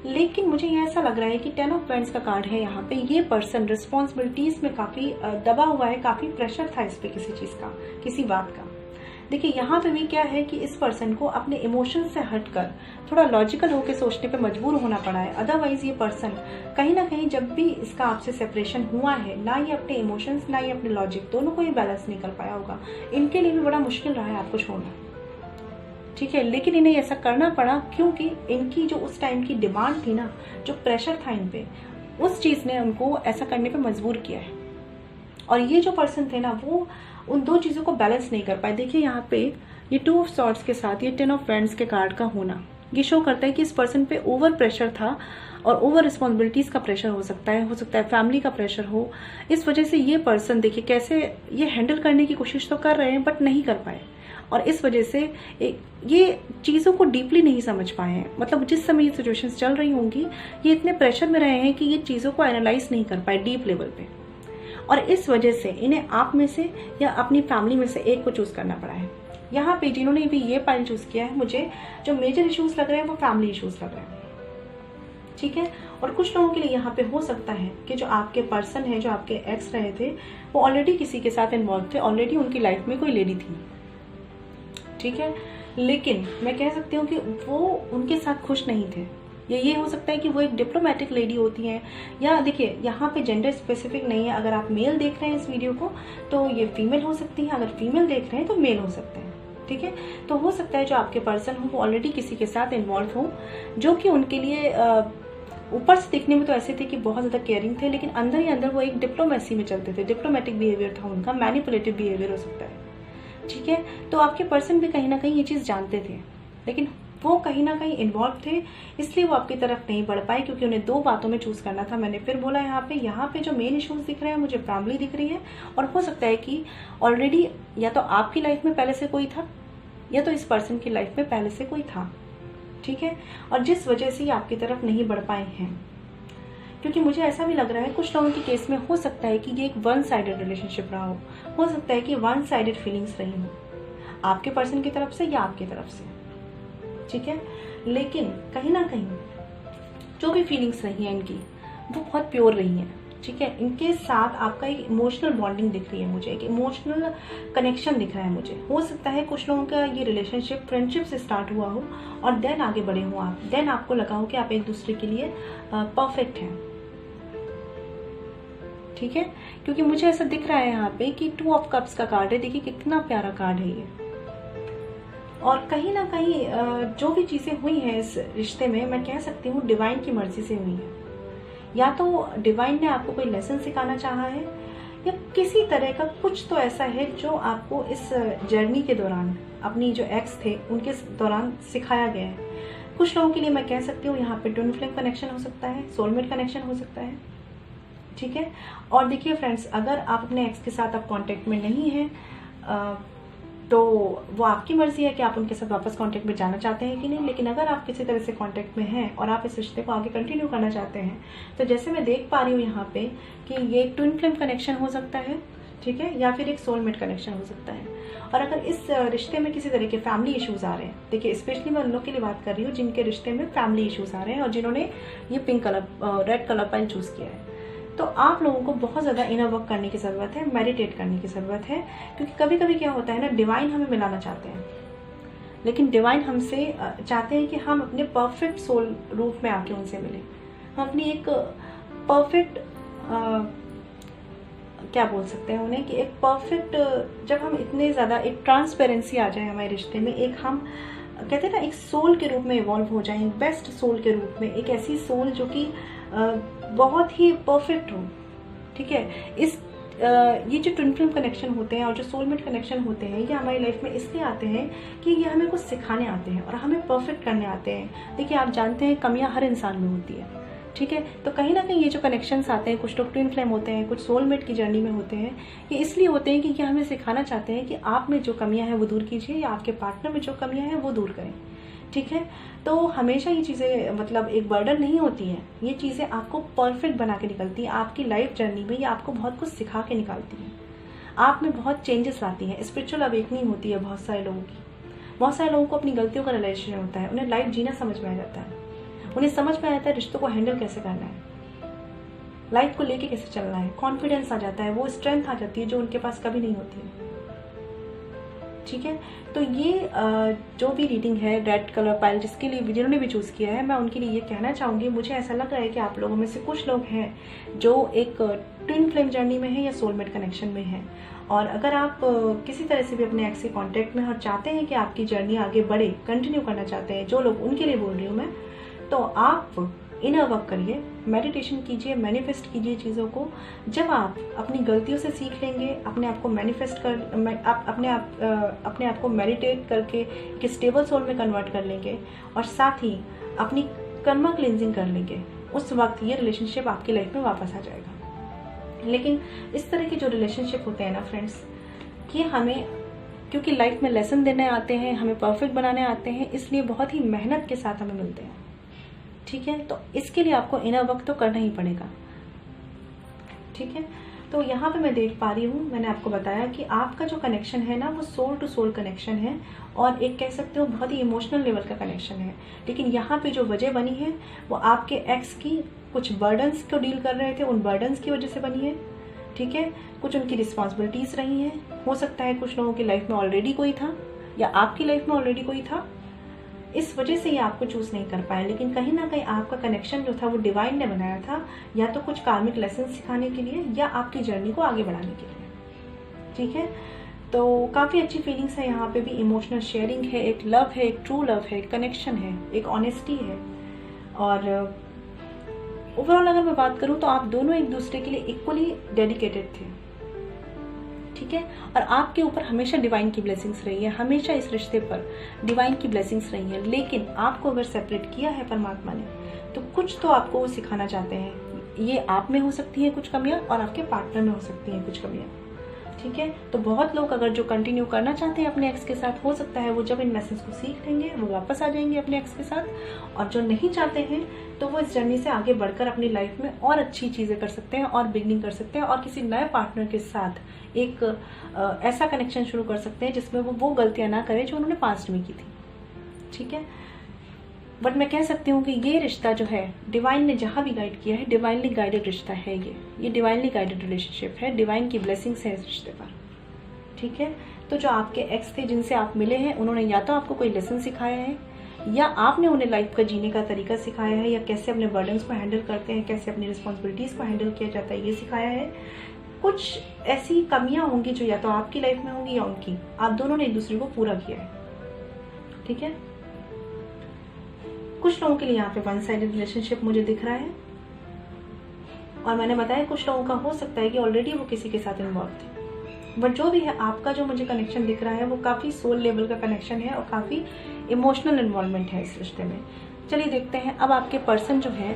लेकिन मुझे ये ऐसा लग रहा है कि 10 ऑफ पेंट्स का कार्ड है यहाँ पे। ये पर्सन रिस्पॉन्सिबिलिटीज में काफी दबा हुआ है, काफी प्रेशर था इस पे किसी चीज का, किसी बात का। देखिए यहाँ पे भी क्या है कि इस पर्सन को अपने इमोशन से हटकर थोड़ा लॉजिकल होकर सोचने पे मजबूर होना पड़ा है। अदरवाइज ये पर्सन कहीं ना कहीं जब भी इसका आपसे सेपरेशन हुआ है, ना ये अपने इमोशंस ना ये अपने लॉजिक, दोनों को ये बैलेंस नहीं कर पाया होगा। इनके लिए भी बड़ा मुश्किल रहा है आपको छोड़ना, ठीक है। लेकिन इन्हें ऐसा करना पड़ा क्योंकि इनकी जो उस टाइम की डिमांड थी ना, जो प्रेशर था इन पे, उस चीज ने उनको ऐसा करने पे मजबूर किया है। और ये जो पर्सन थे ना, वो उन दो चीजों को बैलेंस नहीं कर पाए। देखिए यहाँ पे ये 2 ऑफ सॉर्ड्स के साथ ये 10 ऑफ वैंड्स के कार्ड का होना, ये शो करता है कि इस पर्सन पे ओवर प्रेशर था और ओवर रिस्पॉन्सिबिलिटीज का प्रेशर हो सकता है फैमिली का प्रेशर हो। इस वजह से ये पर्सन देखिए कैसे ये हैंडल करने की कोशिश तो कर रहे हैं बट नहीं कर पाए, और इस वजह से ये चीज़ों को डीपली नहीं समझ पाए हैं। मतलब जिस समय ये सिचुएशंस चल रही होंगी, ये इतने प्रेशर में रहे हैं कि ये चीज़ों को एनालाइज नहीं कर पाए डीप लेवल पे, और इस वजह से इन्हें आप में से या अपनी फैमिली में से एक को चूज करना पड़ा है। यहाँ पे जिन्होंने भी ये पाइल चूज किया है, मुझे जो मेजर इश्यूज लग रहे हैं वो फैमिली इश्यूज लग रहे हैं, ठीक है। और कुछ लोगों के लिए यहाँ पे हो सकता है कि जो आपके पर्सन है, जो आपके एक्स रहे थे, वो ऑलरेडी किसी के साथ इन्वॉल्व थे, ऑलरेडी उनकी लाइफ में कोई लेडी थी, ठीक है। लेकिन मैं कह सकती हूँ कि वो उनके साथ खुश नहीं थे। ये हो सकता है कि वो एक डिप्लोमेटिक लेडी होती हैं, या देखिए यहाँ पे जेंडर स्पेसिफिक नहीं है। अगर आप मेल देख रहे हैं इस वीडियो को तो ये फीमेल हो सकती है, अगर फीमेल देख रहे हैं तो मेल हो सकते हैं, ठीक है। तो हो सकता है जो आपके पर्सन हो वो ऑलरेडी किसी के साथ इन्वॉल्व हो, जो कि उनके लिए ऊपर से देखने में तो ऐसे थे कि बहुत ज्यादा केयरिंग थे, लेकिन अंदर ही अंदर वो एक डिप्लोमेसी में चलते थे। डिप्लोमेटिक बिहेवियर था उनका, मैनिपुलेटिव बिहेवियर हो सकता है, ठीक है। तो आपके पर्सन भी कहीं ना कहीं ये चीज जानते थे, लेकिन वो कहीं ना कहीं इन्वॉल्व थे, इसलिए वो आपकी तरफ नहीं बढ़ पाए, क्योंकि उन्हें 2 बातों में चूज करना था। मैंने फिर बोला यहाँ पे जो मेन इश्यूज दिख रहे हैं मुझे फैमिली दिख रही है, और हो सकता है कि ऑलरेडी या तो आपकी लाइफ में पहले से कोई था, या तो इस पर्सन की लाइफ में पहले से कोई था, ठीक है। और जिस वजह से ये आपकी तरफ नहीं बढ़ पाए हैं, क्योंकि मुझे ऐसा भी लग रहा है कुछ लोगों के केस में हो सकता है कि ये एक 1 साइडेड रिलेशनशिप रहा हो सकता है कि 1 साइडेड फीलिंग्स रही हो, आपके पर्सन की तरफ से या आपकी तरफ से, ठीक है। लेकिन कहीं ना कहीं जो भी फीलिंग्स रही हैं इनकी, वो बहुत प्योर रही हैं, ठीक है। इनके साथ आपका एक इमोशनल बॉन्डिंग दिख रही है मुझे, एक इमोशनल कनेक्शन दिख रहा है मुझे। हो सकता है कुछ लोगों का ये रिलेशनशिप फ्रेंडशिप से स्टार्ट हुआ हो और देन आगे बढ़े हो आप, देन आपको लगा हो कि आप एक दूसरे के लिए परफेक्ट हैं, ठीक है। क्योंकि मुझे ऐसा दिख रहा है यहाँ पे कि 2 ऑफ कप्स का कार्ड है। देखिए कितना प्यारा कार्ड है ये, और कहीं ना कहीं जो भी चीजें हुई हैं इस रिश्ते में, मैं कह सकती हूँ डिवाइन की मर्जी से हुई है। या तो डिवाइन ने आपको कोई लेसन सिखाना चाहा है, या किसी तरह का कुछ तो ऐसा है जो आपको इस जर्नी के दौरान, अपनी जो एक्स थे उनके दौरान सिखाया गया है। कुछ लोगों के लिए मैं कह सकती हूँ यहाँ पे ट्विन फ्लेम कनेक्शन हो सकता है, सोलमेट कनेक्शन हो सकता है, ठीक है। और देखिए फ्रेंड्स, अगर आप अपने एक्स के साथ आप कांटेक्ट में नहीं हैं तो वो आपकी मर्जी है कि आप उनके साथ वापस कांटेक्ट में जाना चाहते हैं कि नहीं। लेकिन अगर आप किसी तरह से कांटेक्ट में हैं और आप इस रिश्ते को आगे कंटिन्यू करना चाहते हैं, तो जैसे मैं देख पा रही हूँ यहाँ पे कि ये एक ट्विन फ्लेम कनेक्शन हो सकता है, ठीक है, या फिर एक सोलमेट कनेक्शन हो सकता है। और अगर इस रिश्ते में किसी तरह के फैमिली इश्यूज आ रहे हैं, देखिए स्पेशली मैं उन लोग के लिए बात कर रही हूँ जिनके रिश्ते में फैमिली इश्यूज आ रहे हैं और जिन्होंने ये pink colour red colour pile choose किया है, तो आप लोगों को बहुत ज़्यादा इनर वर्क करने की ज़रूरत है, मेडिटेट करने की ज़रूरत है। क्योंकि कभी कभी क्या होता है ना, डिवाइन हमें मिलाना चाहते हैं, लेकिन डिवाइन हमसे चाहते हैं कि हम अपने परफेक्ट सोल रूप में आके उनसे मिलें, हम अपनी एक परफेक्ट क्या बोल सकते हैं उन्हें, कि एक परफेक्ट, जब हम इतने ज़्यादा एक ट्रांसपेरेंसी आ जाए हमारे रिश्ते में, एक हम कहते हैं ना एक सोल के रूप में इवॉल्व हो जाए, बेस्ट सोल के रूप में, एक ऐसी सोल जो कि बहुत ही परफेक्ट हो, ठीक है। ये जो ट्विन फ्लेम कनेक्शन होते हैं और जो सोलमेट कनेक्शन होते हैं, ये हमारी लाइफ में इसलिए आते हैं कि ये हमें कुछ सिखाने आते हैं और हमें परफेक्ट करने आते हैं। देखिए आप जानते हैं कमियां हर इंसान में होती है, ठीक है। तो कहीं ना कहीं ये जो कनेक्शंस आते हैं, कुछ लोग ट्विन फ्लेम होते हैं, कुछ सोलमेट की जर्नी में होते हैं, ये इसलिए होते हैं कि ये हमें सिखाना चाहते हैं कि आप में जो कमियां हैं वो दूर कीजिए, या आपके पार्टनर में जो कमियां हैं वो दूर करें, ठीक है। तो हमेशा ये चीज़ें मतलब एक बर्डन नहीं होती हैं, ये चीज़ें आपको परफेक्ट बना के निकलती हैं आपकी लाइफ जर्नी में, ये आपको बहुत कुछ सिखा के निकालती हैं, आप में बहुत चेंजेस लाती हैं, स्पिरिचुअल अवेकनिंग होती है बहुत सारे लोगों की। बहुत सारे लोगों को अपनी गलतियों का रियलाइजेशन होता है, उन्हें लाइफ जीना समझ में आ जाता है, उन्हें समझ में आता है रिश्तों को हैंडल कैसे करना है, लाइफ को लेके कैसे चलना है, कॉन्फिडेंस आ जाता है, वो स्ट्रेंथ आ जाती है जो उनके पास कभी नहीं होती है। ठीक है, तो ये जो भी रीडिंग है रेड कलर पाइल जिसके लिए जिन्होंने भी चूज़ किया है, मैं उनके लिए ये कहना चाहूँगी, मुझे ऐसा लग रहा है कि आप लोगों में से कुछ लोग हैं जो एक ट्विन फ्लेम जर्नी में है या सोलमेट कनेक्शन में है। और अगर आप किसी तरह से भी अपने एक्स के कॉन्टेक्ट में और चाहते हैं कि आपकी जर्नी आगे बढ़े, कंटिन्यू करना चाहते हैं, जो लोग, उनके लिए बोल रही हूँ मैं, तो आप इनर वर्क करिए, मेडिटेशन कीजिए, मैनिफेस्ट कीजिए चीज़ों को। जब आप अपनी गलतियों से सीख लेंगे, अपने आप को मैनिफेस्ट कर अपने आप को मेडिटेट करके एक स्टेबल सोल में कन्वर्ट कर लेंगे और साथ ही अपनी कर्मा क्लिनजिंग कर लेंगे, उस वक्त ये रिलेशनशिप आपकी लाइफ में वापस आ जाएगा। लेकिन इस तरह के जो रिलेशनशिप होते हैं ना फ्रेंड्स, ये हमें क्योंकि लाइफ में लेसन देने आते हैं, हमें परफेक्ट बनाने आते हैं, इसलिए बहुत ही मेहनत के साथ हमें मिलते हैं। ठीक है, तो इसके लिए आपको इनर वर्क तो करना ही पड़ेगा। ठीक है, तो यहाँ पे मैं देख पा रही हूँ, मैंने आपको बताया कि आपका जो कनेक्शन है ना वो सोल टू सोल कनेक्शन है और एक कह सकते हो बहुत ही इमोशनल लेवल का कनेक्शन है। लेकिन यहाँ पे जो वजह बनी है वो आपके एक्स की कुछ बर्डन्स को डील कर रहे थे, उन बर्डन्स की वजह से बनी है। ठीक है, कुछ उनकी रिस्पॉन्सिबिलिटीज रही हैं। हो सकता है कुछ लोगों की लाइफ में ऑलरेडी कोई था या आपकी लाइफ में ऑलरेडी कोई था, इस वजह से ये आपको चूज नहीं कर पाए। लेकिन कहीं ना कहीं आपका कनेक्शन जो था वो डिवाइन ने बनाया था, या तो कुछ कार्मिक लेसन सिखाने के लिए या आपकी जर्नी को आगे बढ़ाने के लिए। ठीक है, तो काफ़ी अच्छी फीलिंग्स है यहाँ पे भी, इमोशनल शेयरिंग है, एक लव है, एक ट्रू लव है, एक कनेक्शन है, एक ऑनेस्टी है। और ओवरऑल अगर मैं बात करूँ तो आप दोनों एक दूसरे के लिए इक्वली डेडिकेटेड थे। ठीक है, और आपके ऊपर हमेशा डिवाइन की ब्लेसिंग्स रही है, हमेशा इस रिश्ते पर डिवाइन की ब्लेसिंग्स रही है। लेकिन आपको अगर सेपरेट किया है परमात्मा ने, तो कुछ तो आपको वो सिखाना चाहते हैं। ये आप में हो सकती है कुछ कमियां और आपके पार्टनर में हो सकती हैं कुछ कमियां। ठीक है, तो बहुत लोग अगर जो कंटिन्यू करना चाहते हैं अपने एक्स के साथ, हो सकता है वो जब इन लेसन्स को सीख लेंगे वो वापस आ जाएंगे अपने एक्स के साथ, और जो नहीं चाहते हैं तो वो इस जर्नी से आगे बढ़कर अपनी लाइफ में और अच्छी चीज़ें कर सकते हैं और बिगनिंग कर सकते हैं और किसी नए पार्टनर के साथ एक ऐसा कनेक्शन शुरू कर सकते हैं जिसमें वो गलतियां ना करें जो उन्होंने पास्ट में की थी। ठीक है, बट मैं कह सकती हूँ कि ये रिश्ता जो है डिवाइन ने जहाँ भी गाइड किया है, डिवाइनली गाइडेड रिश्ता है ये डिवाइनली गाइडेड रिलेशनशिप है, डिवाइन की ब्लेसिंग्स है इस रिश्ते पर। ठीक है, तो जो आपके एक्स थे जिनसे आप मिले हैं, उन्होंने या तो आपको कोई लेसन सिखाया है या आपने उन्हें लाइफ का जीने का तरीका सिखाया है, या कैसे अपने बर्डन्स को हैंडल करते हैं, कैसे अपनी रिस्पॉन्सिबिलिटीज़ को हैंडल किया जाता है, ये सिखाया है। कुछ ऐसी कमियां होंगी जो या तो आपकी लाइफ में होंगी या उनकी, आप दोनों ने एक दूसरे को पूरा किया है। ठीक है, कुछ लोगों के लिए यहाँ पे वन साइडेड रिलेशनशिप मुझे दिख रहा है, और मैंने बताया कुछ लोगों का हो सकता है कि ऑलरेडी वो किसी के साथ इन्वॉल्व थे। बट जो भी है, आपका जो मुझे कनेक्शन दिख रहा है वो काफ़ी सोल लेवल का कनेक्शन है और काफ़ी इमोशनल इन्वॉल्वमेंट है इस रिश्ते में। चलिए देखते हैं अब आपके पर्सन जो है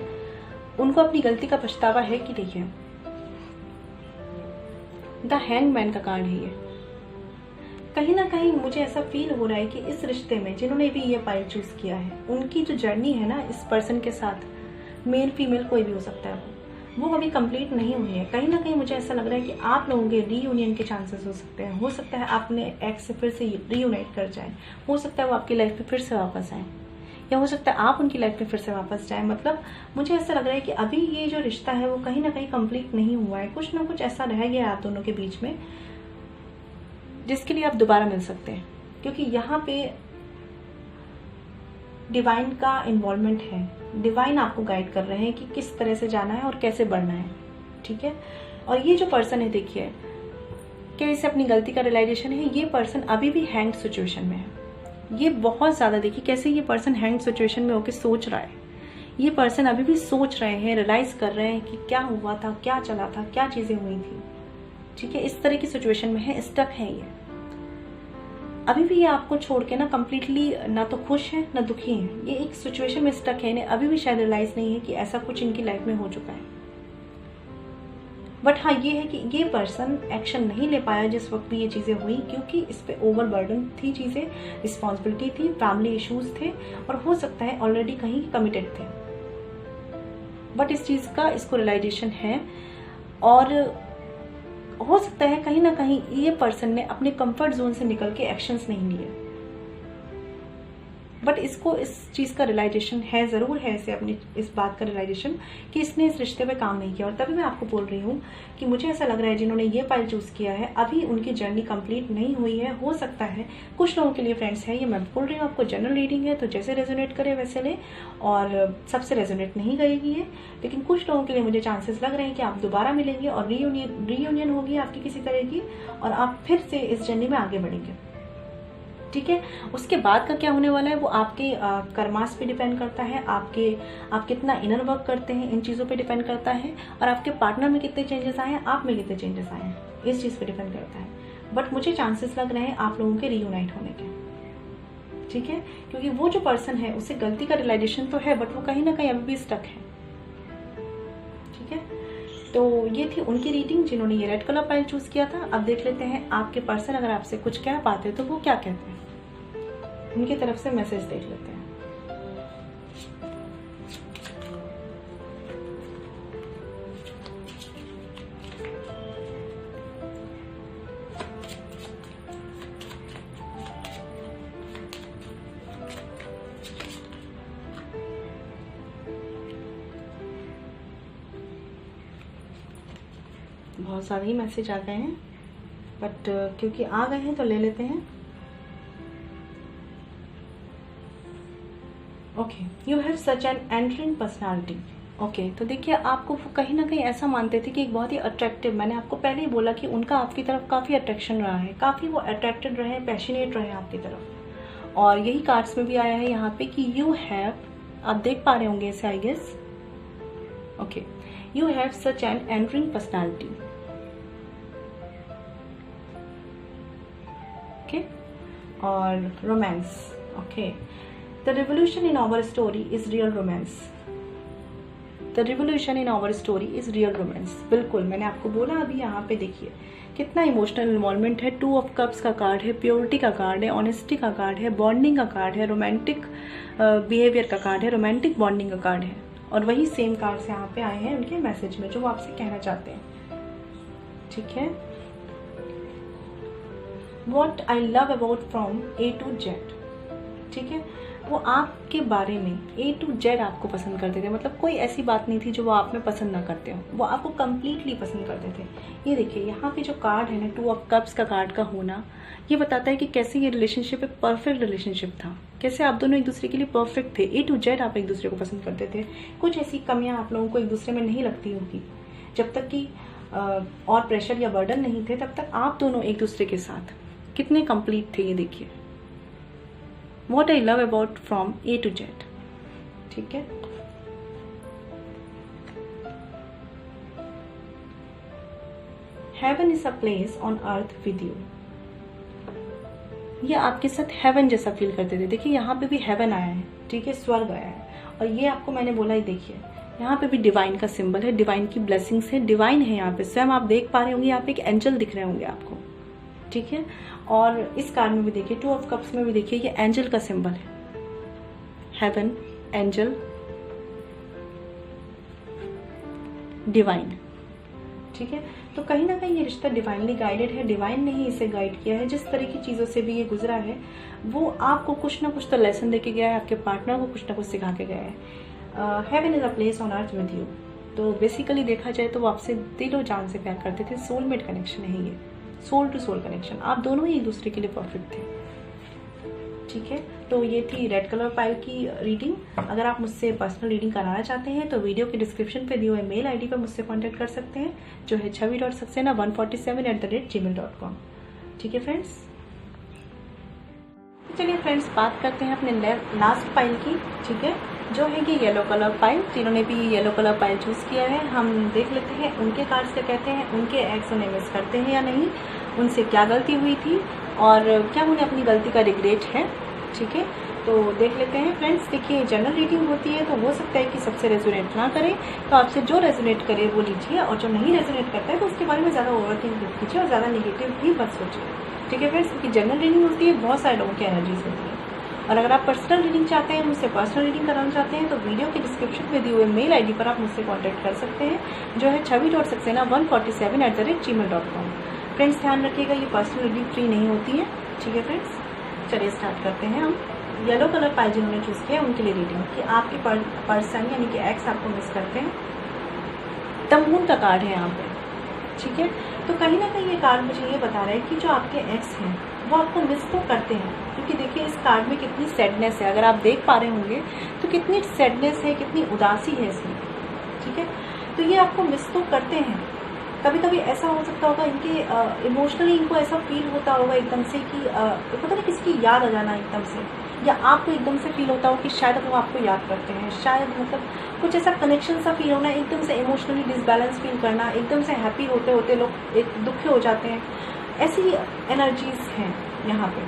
उनको अपनी गलती का पछतावा है कि नहीं है। द हैंगमैन का कार्ड है ये। कहीं ना कहीं मुझे ऐसा फील हो रहा है कि इस रिश्ते में जिन्होंने भी ये पाइल चूज किया है, उनकी जो जर्नी है ना इस पर्सन के साथ, मेल फीमेल कोई भी हो सकता है, वो अभी कंप्लीट नहीं हुई है। कहीं ना कहीं मुझे ऐसा लग रहा है कि आप लोगों के रीयूनियन के चांसेस हो सकते हैं। हो सकता है आपने एक्स से फिर से रीयूनाइट कर जाए, हो सकता है वो आपकी लाइफ में फिर से वापस आए, या हो सकता है आप उनकी लाइफ में फिर से वापस जाए। मतलब मुझे ऐसा लग रहा है कि अभी ये जो रिश्ता है वो कहीं ना कहीं कंप्लीट नहीं हुआ है, कुछ ना कुछ ऐसा रह गया आप दोनों के बीच में जिसके लिए आप दोबारा मिल सकते हैं, क्योंकि यहाँ पे डिवाइन का इन्वॉल्वमेंट है। डिवाइन आपको गाइड कर रहे हैं कि किस तरह से जाना है और कैसे बढ़ना है। ठीक है, और ये जो पर्सन है, देखिए क्या इसे अपनी गलती का रियलाइजेशन है। ये पर्सन अभी भी हैंग सिचुएशन में है। ये बहुत ज़्यादा, देखिए कैसे ये पर्सन हैंग सिचुएशन में होकर सोच रहा है। ये पर्सन अभी भी सोच रहे हैं, रियलाइज कर रहे हैं कि क्या हुआ था, क्या चला था, क्या चीज़ें हुई थी। ठीक है, इस तरह की सिचुएशन में है, स्टक है ये। अभी भी ये आपको छोड़ के ना कंप्लीटली ना तो खुश है ना दुखी है, ये एक सिचुएशन में स्टक है। इन्हें अभी भी शायद रियलाइज नहीं है कि ऐसा कुछ इनकी लाइफ में हो चुका है। बट हाँ, ये है कि ये पर्सन एक्शन नहीं ले पाया जिस वक्त भी ये चीज़ें हुई, क्योंकि इस पे ओवरबर्डन थी चीज़ें, रिस्पॉन्सिबिलिटी थी, फैमिली इश्यूज थे, और हो सकता है ऑलरेडी कहीं कमिटेड थे। बट इस चीज़ का इसको रियलाइजेशन है, और हो सकता है कहीं ना कहीं ये पर्सन ने अपने कंफर्ट जोन से निकल के एक्शंस नहीं लिए। बट इसको इस चीज़ का रियलाइजेशन है, ज़रूर है इसे अपनी इस बात का रियलाइजेशन कि इसने इस रिश्ते पे काम नहीं किया। और तभी मैं आपको बोल रही हूँ कि मुझे ऐसा लग रहा है जिन्होंने ये पाइल चूज़ किया है अभी उनकी जर्नी कंप्लीट नहीं हुई है। हो सकता है कुछ लोगों के लिए फ्रेंड्स है, ये मैं बोल रही हूँ आपको जनरल रीडिंग है तो जैसे रेजोनेट करे वैसे ले, और सबसे रेजोनेट नहीं करेगी है। लेकिन कुछ लोगों के लिए मुझे चांसेस लग रहे हैं कि आप दोबारा मिलेंगे और रीयूनियन होगी आपकी किसी तरह की, और आप फिर से इस जर्नी में आगे बढ़ेंगे। ठीक है, उसके बाद का क्या होने वाला है वो आपके कर्मास पे डिपेंड करता है, आप कितना इनर वर्क करते हैं इन चीज़ों पे डिपेंड करता है, और आपके पार्टनर में कितने चेंजेस आए हैं, आप में कितने चेंजेस आए हैं, इस चीज़ पे डिपेंड करता है। बट मुझे चांसेस लग रहे हैं आप लोगों के रीयूनाइट होने के। ठीक है, क्योंकि वो जो पर्सन है उसे गलती का रियलाइजेशन तो है, बट वो कहीं ना कहीं अभी भी स्टक है। ठीक है, तो ये थी उनकी रीडिंग जिन्होंने ये रेड कलर पाइल चूज किया था। अब देख लेते हैं आपके पर्सन अगर आपसे कुछ कह पाते तो वो क्या कहते हैं, उनकी तरफ से मैसेज देख लेते हैं। बहुत सारे ही मैसेज आ गए हैं, बट क्योंकि आ गए हैं तो ले लेते हैं। Okay, you have such an entering personality. Okay, तो देखिए आपको वो कहीं ना कहीं ऐसा मानते थे कि एक बहुत ही अट्रैक्टिव, मैंने आपको पहले ही बोला कि उनका आपकी तरफ काफ़ी अट्रैक्शन रहा है, काफ़ी वो अट्रैक्टेड रहे, पैशनेट रहे आपकी तरफ। और यही कार्ड्स में भी आया है यहाँ पे कि यू हैव, आप देख पा रहे होंगे इसे I guess. Okay, you have such an entering personality. Okay, और romance. Okay, The revolution in our story is real romance. The revolution in our story is real romance. बिल्कुल, मैंने आपको बोला अभी यहाँ पे देखिए कितना इमोशनल इन्वॉल्वमेंट है। 2 ऑफ कप्स का कार्ड है, प्योरिटी का कार्ड है, ऑनेस्टी का कार्ड है, बॉन्डिंग का कार्ड है, रोमांटिक बिहेवियर का कार्ड है, रोमांटिक बॉन्डिंग का कार्ड है, और वही सेम कार्ड्स यहाँ पे आए हैं उनके मैसेज में जो वो आपसे कहना चाहते हैं। ठीक है, What I love about from A to Z। ठीक है, वो आपके बारे में A to Z आपको पसंद करते थे, मतलब कोई ऐसी बात नहीं थी जो वो आप में पसंद ना करते हो, वो आपको कम्प्लीटली पसंद करते थे। ये देखिए यहाँ पे जो कार्ड है ना, 2 ऑफ कप्स का कार्ड का होना, ये बताता है कि कैसे ये रिलेशनशिप एक परफेक्ट रिलेशनशिप था, कैसे आप दोनों एक दूसरे के लिए परफेक्ट थे। A to Z आप एक दूसरे को पसंद करते थे। कुछ ऐसी कमियां आप लोगों को एक दूसरे में नहीं लगती होगी, जब तक कि और प्रेशर या बर्डन नहीं थे तब तक आप दोनों एक दूसरे के साथ कितने कंप्लीट थे। ये देखिए, What I love about from A to Z। ठीक है, Heaven is a place on earth with you। ये आपके साथ हेवन जैसा फील करते थे। देखिए यहाँ पे भी हेवन आया है, ठीक है, स्वर्ग आया है, और ये आपको मैंने बोला ही, देखिए यहाँ पे भी डिवाइन का सिंबल है, डिवाइन की ब्लेसिंग्स है, डिवाइन है यहाँ पे स्वयं आप देख पा रहे होंगे, यहाँ पे एक एंजल दिख रहे होंगे आपको। ठीक है, और इस कार्ड में भी देखिए 2 ऑफ कप्स में भी देखिए ये एंजल का सिंबल है, हेवन, एंजल, डिवाइन। ठीक है, तो कहीं ना कहीं ये रिश्ता डिवाइनली गाइडेड है, डिवाइन ने ही इसे गाइड किया है। जिस तरह की चीज़ों से भी ये गुजरा है वो आपको कुछ ना कुछ तो लेसन दे के गया है, आपके पार्टनर को कुछ ना कुछ सिखा के गया है। Heaven is a place on earth with you. तो बेसिकली देखा जाए तो वो आपसे दिलो जान से प्यार करते थे, सोलमेट कनेक्शन है ये, सोल टू सोल कनेक्शन, आप दोनों ही एक दूसरे के लिए परफेक्ट थे। ठीक है, तो ये थी रेड कलर पाइल की रीडिंग। अगर आप मुझसे पर्सनल रीडिंग कराना चाहते हैं तो वीडियो के डिस्क्रिप्शन पे दिए हुए मेल आईडी पर मुझसे कांटेक्ट कर सकते हैं, जो है chavi.saxena147@gmail.com। ठीक है फ्रेंड्स, चलिए फ्रेंड्स बात करते हैं अपने लास्ट पाइल की। ठीक है, जो है कि येलो कलर पाइल, जिन्होंने भी येलो कलर पाइल चूज़ किया है, हम देख लेते हैं उनके कार्ड्स क्या कहते हैं, उनके एक्स उन्हें मिस करते हैं या नहीं, उनसे क्या गलती हुई थी और क्या उन्हें अपनी गलती का रिग्रेट है। ठीक है, तो देख लेते हैं फ्रेंड्स। देखिए जनरल रीडिंग होती है तो हो सकता है कि सबसे रेजोनेट ना करे, तो आपसे जो रेजोनेट करे वो लीजिए, और जो नहीं रेजोनेट करता है तो उसके बारे में ज़्यादा ओवरथिंक मत कीजिए और ज़्यादा नेगेटिव भी मत सोचिए। ठीक है फ्रेंड्स, क्योंकि जनरल रीडिंग होती है, बहुत सारे लोगों की एनर्जीज होती है। और अगर आप पर्सनल रीडिंग चाहते हैं, मुझसे पर्सनल रीडिंग कराना चाहते हैं, तो वीडियो के डिस्क्रिप्शन में दिए हुए मेल आईडी पर आप मुझसे कांटेक्ट कर सकते हैं, जो है chavi.saxena147@gmail.com। फ्रेंड्स ध्यान रखिएगा, ये पर्सनल रीडिंग फ्री नहीं होती है। ठीक है फ्रेंड्स, चलिए स्टार्ट करते हैं हम। येलो कलर पाइल जिन्होंने चूज़ किया उनके लिए रीडिंग कि आपके पर्सन यानी कि एक्स आपको मिस करते हैं। द मून का कार्ड है यहाँ पे, ठीक है। तो कहीं ना कहीं ये कार्ड मुझे ये बता रहा है कि जो आपके एक्स हैं वो आपको मिस तो करते हैं, क्योंकि देखिए इस कार्ड में कितनी सैडनेस है, अगर आप देख पा रहे होंगे तो कितनी सैडनेस है, कितनी उदासी है इसमें, ठीक है। तो ये आपको मिस तो करते हैं। कभी कभी ऐसा हो सकता होगा इनके इमोशनली इनको ऐसा फील होता होगा एकदम से कि पता नहीं किसकी याद आ जाना एकदम से, या आपको एकदम से फील होता हो कि शायद वो आपको याद करते हैं, शायद मतलब कुछ ऐसा कनेक्शन सा फील होना, एकदम से इमोशनली डिसबैलेंस फील करना, एकदम से हैप्पी होते होते लोग एक दुखी हो जाते हैं, ऐसी एनर्जीज हैं यहाँ पे,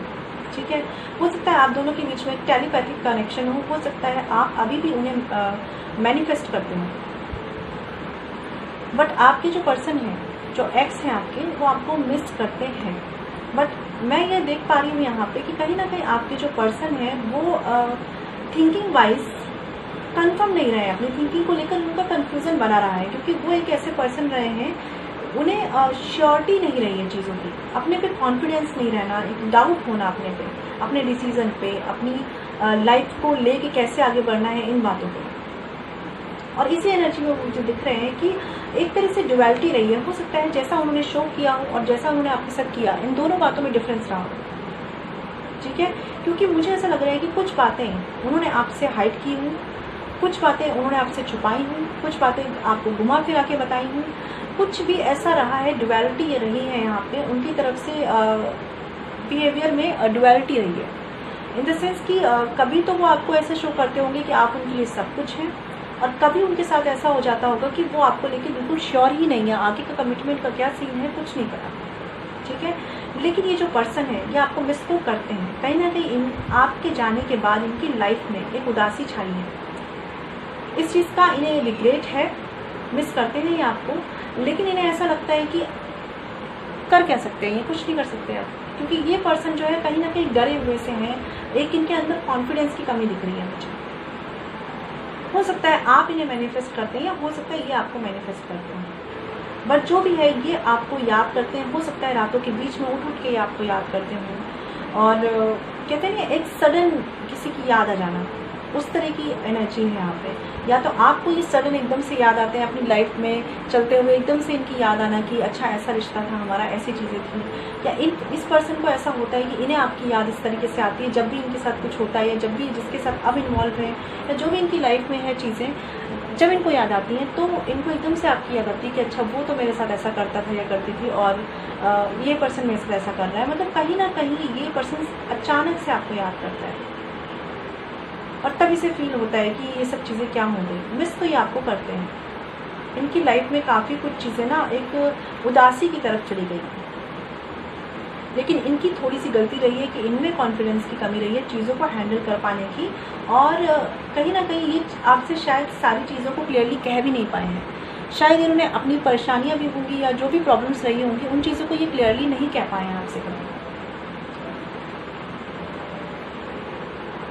ठीक है। हो सकता है आप दोनों के बीच में एक टेलीपैथिक कनेक्शन हो सकता है आप अभी भी उन्हें मैनिफेस्ट करते हो, बट आपके जो पर्सन हैं, जो एक्स हैं आपके, वो आपको मिस करते हैं। बट मैं ये देख पा रही हूँ यहाँ पे कि कहीं ना कहीं आपके जो पर्सन है वो थिंकिंग वाइज कंफर्म नहीं रहे, अपनी थिंकिंग को लेकर उनका कंफ्यूजन बना रहा है, क्योंकि वो एक ऐसे पर्सन रहे हैं उन्हें श्योरिटी नहीं रही है चीज़ों की, अपने पे कॉन्फिडेंस नहीं रहना, एक डाउट होना अपने पे, अपने डिसीजन पे, अपनी लाइफ को लेके कैसे आगे बढ़ना है, इन बातों पे। और इसी एनर्जी में मुझे दिख रहे हैं कि एक तरह से ड्युअलिटी रही है। हो सकता है जैसा उन्होंने शो किया हो और जैसा उन्होंने आपके साथ किया, इन दोनों बातों में डिफरेंस रहा हो, ठीक है। क्योंकि मुझे ऐसा लग रहा है कि कुछ बातें उन्होंने आपसे हाइड की हुई, कुछ बातें उन्होंने आपसे छुपाई हुई, कुछ बातें आपको घुमा फिरा के बताई हुई, कुछ भी ऐसा रहा है, ड्युअलिटी ये रही है यहाँ पे उनकी तरफ से, बिहेवियर में ड्युअलिटी रही है, इन द सेंस कि कभी तो वो आपको ऐसे शो करते होंगे कि आप उनके लिए सब कुछ हैं, और कभी उनके साथ ऐसा हो जाता होगा कि वो आपको लेके बिल्कुल श्योर ही नहीं है, आगे का कमिटमेंट का क्या सीन है कुछ नहीं पता, ठीक है। लेकिन ये जो पर्सन है ये आपको मिस तो करते हैं, कहीं ना कहीं आपके जाने के बाद इनकी लाइफ में एक उदासी छाई है, इस चीज़ का इन्हें रिग्रेट है, मिस करते हैं ये आपको, लेकिन इन्हें ऐसा लगता है कि कर क्या सकते हैं, ये कुछ नहीं कर सकते आप, क्योंकि ये पर्सन जो है कहीं ना कहीं डरे हुए से हैं, एक इनके अंदर कॉन्फिडेंस की कमी दिख रही है मुझे। हो सकता है आप इन्हें मैनिफेस्ट करते हैं या हो सकता है ये आपको मैनिफेस्ट करते हैं, बट जो भी है ये आपको याद करते हैं। हो सकता है रातों के बीच में उठ के ये आपको याद करते हों, और कहते हैं एक सडन किसी की याद आ जाना, उस तरह की एनर्जी है यहाँ पे। या तो आपको ये सडन एकदम से याद आते हैं अपनी लाइफ में चलते हुए, एकदम से इनकी याद आना कि अच्छा ऐसा रिश्ता था हमारा, ऐसी चीज़ें थी, या इस पर्सन को ऐसा होता है कि इन्हें आपकी याद इस तरीके से आती है जब भी इनके साथ कुछ होता है, या जब भी जिसके साथ अब इन्वॉल्व हैं, या जो भी इनकी लाइफ में है चीज़ें, जब इनको याद आती हैं तो इनको एकदम से आपकी याद आती है कि अच्छा वो तो मेरे साथ ऐसा करता था या करती थी, और ये पर्सन मेरे साथ ऐसा कर रहा है। मतलब कहीं ना कहीं ये पर्सन अचानक से आपको याद करता है, और तब इसे फील होता है कि ये सब चीज़ें क्या हो गई, मिस तो ये आपको करते हैं। इनकी लाइफ में काफ़ी कुछ चीज़ें ना एक उदासी की तरफ चली गई, लेकिन इनकी थोड़ी सी गलती रही है कि इनमें कॉन्फिडेंस की कमी रही है चीज़ों को हैंडल कर पाने की, और कहीं ना कहीं ये आपसे शायद सारी चीज़ों को क्लियरली कह भी नहीं पाए हैं। शायद इन्होंने अपनी परेशानियाँ भी होंगी या जो भी प्रॉब्लम्स रही होंगी उन चीज़ों को ये क्लियरली नहीं कह पाए हैं आपसे कभी,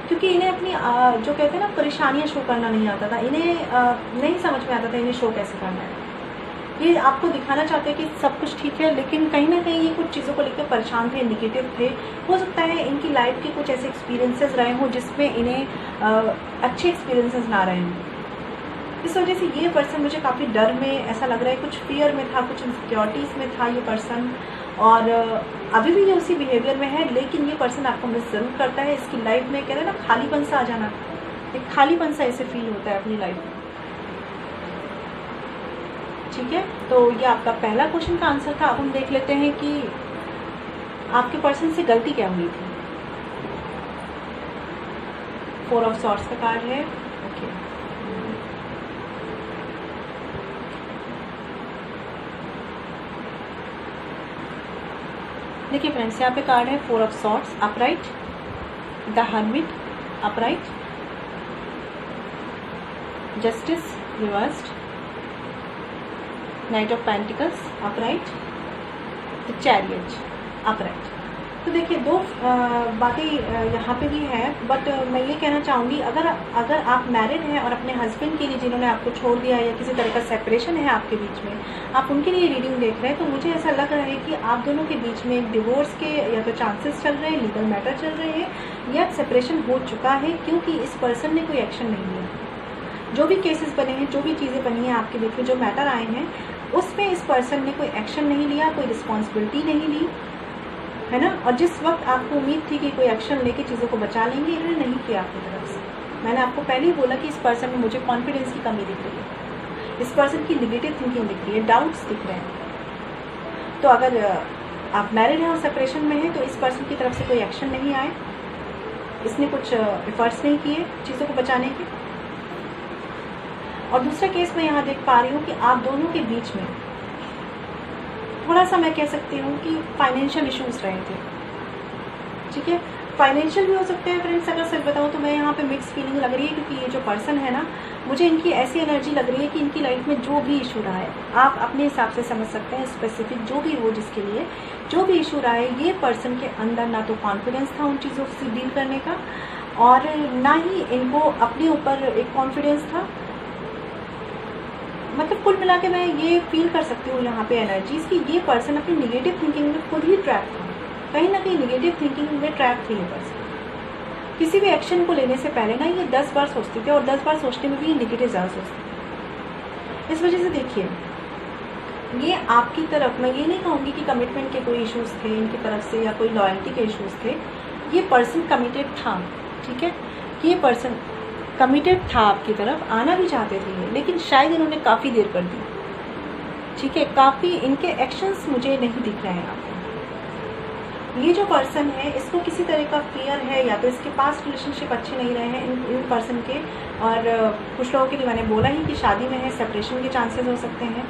क्योंकि इन्हें अपनी जो कहते हैं ना परेशानियां शो करना नहीं आता था, इन्हें नहीं समझ में आता था इन्हें शो कैसे करना है। ये आपको दिखाना चाहते हैं कि सब कुछ ठीक है, लेकिन कहीं ना कहीं ये कुछ चीज़ों को लेकर परेशान थे, निगेटिव थे। हो सकता है इनकी लाइफ के कुछ ऐसे एक्सपीरियंसेस रहे हों जिसमें इन्हें अच्छे एक्सपीरियंसेस ना रहे हों, इस वजह से ये पर्सन मुझे काफ़ी डर में ऐसा लग रहा है, कुछ फियर में था, कुछ इनसिक्योरिटीज़ में था ये पर्सन, और अभी भी ये उसी बिहेवियर में है। लेकिन ये पर्सन आपको मिस ज़रूर करता है। इसकी लाइफ में कहते हैं ना खालीपन सा आ जाना, एक खालीपन सा ऐसे फील होता है अपनी लाइफ में, ठीक है। तो ये आपका पहला क्वेश्चन का आंसर था। अब हम देख लेते हैं कि आपके पर्सन से गलती क्या हुई थी। 4 ऑफ सॉर्ड्स का कार्ड है, ओके। देखिए फ्रेंड्स, यहाँ पे कार्ड है 4 of swords upright, the hermit upright, justice reversed, night of pentacles upright, the chariot upright. तो देखिए दो बातें यहाँ पे भी हैं, बट मैं ये कहना चाहूँगी, अगर आप मैरिड हैं और अपने हस्बैंड के लिए जिन्होंने आपको छोड़ दिया या किसी तरह का सेपरेशन है आपके बीच में, आप उनके लिए रीडिंग देख रहे हैं, तो मुझे ऐसा लग रहा है कि आप दोनों के बीच में डिवोर्स के या तो चांसेस चल रहे हैं, लीगल मैटर चल रहे हैं, या सेपरेशन हो चुका है, क्योंकि इस पर्सन ने कोई एक्शन नहीं लिया। जो भी केसेस बने हैं, जो भी चीज़ें बनी हैं आपके बीच में, जो मैटर आए हैं, उसमें इस पर्सन ने कोई एक्शन नहीं लिया, कोई रिस्पॉन्सिबिलिटी नहीं ली, है ना। और जिस वक्त आपको उम्मीद थी कि कोई एक्शन लेके चीज़ों को बचा लेंगे, इन्होंने नहीं किया आपकी तरफ से। मैंने आपको पहले ही बोला कि इस पर्सन में मुझे कॉन्फिडेंस की कमी दिख रही है, इस पर्सन की नेगेटिव थिंकिंग दिख रही है, डाउट्स दिख रहे हैं। तो अगर आप मैरिड हैं और सेपरेशन में हैं, तो इस पर्सन की तरफ से कोई एक्शन नहीं आए, इसने कुछ एफर्ट्स नहीं किए चीज़ों को बचाने के। और दूसरा केस मैं यहाँ देख पा रही हूँ कि आप दोनों के बीच में थोड़ा सा, मैं कह सकती हूँ कि फाइनेंशियल इश्यूज रहे थे, ठीक है। फाइनेंशियल भी हो सकते हैं फ्रेंड्स, अगर सच बताऊँ तो मैं यहाँ पे मिक्स फीलिंग लग रही है, क्योंकि ये जो पर्सन है ना, मुझे इनकी ऐसी एनर्जी लग रही है कि इनकी लाइफ में जो भी इशू रहा है, आप अपने हिसाब से समझ सकते हैं, स्पेसिफिक जो भी हो, जिसके लिए जो भी इशू रहा है, ये पर्सन के अंदर ना तो कॉन्फिडेंस था उन चीज़ों से डील करने का, और ना ही इनको अपने ऊपर एक कॉन्फिडेंस था। मतलब कुल मिला के मैं ये फील कर सकती हूँ यहाँ पे एनर्जीज कि ये पर्सन अपनी निगेटिव थिंकिंग में खुद ही ट्रैप था, कहीं ना कहीं निगेटिव थिंकिंग में ट्रैप थी ये पर्सन। किसी भी एक्शन को लेने से पहले ना ये 10 बार सोचते थे, और 10 बार सोचने में भी ये निगेटिव ज़्यादा सोचते थे। इस वजह से देखिए, ये आपकी तरफ, मैं ये नहीं कहूँगी कि कमिटमेंट के कोई इश्यूज़ थे इनकी तरफ से या कोई लॉयल्टी के इश्यूज़ थे। ये पर्सन कमिटेड था, ठीक है, ये पर्सन कमिटेड था आपकी तरफ, आना भी चाहते थे ये, लेकिन शायद इन्होंने काफ़ी देर कर दी, ठीक है। काफ़ी इनके एक्शंस मुझे नहीं दिख रहे हैं आपको। ये जो पर्सन है, इसको किसी तरह का फियर है, या तो इसके पास रिलेशनशिप अच्छे नहीं रहे हैं इन पर्सन के, और कुछ लोगों के लिए मैंने बोला ही कि शादी में है, सेपरेशन के चांसेस हो सकते हैं।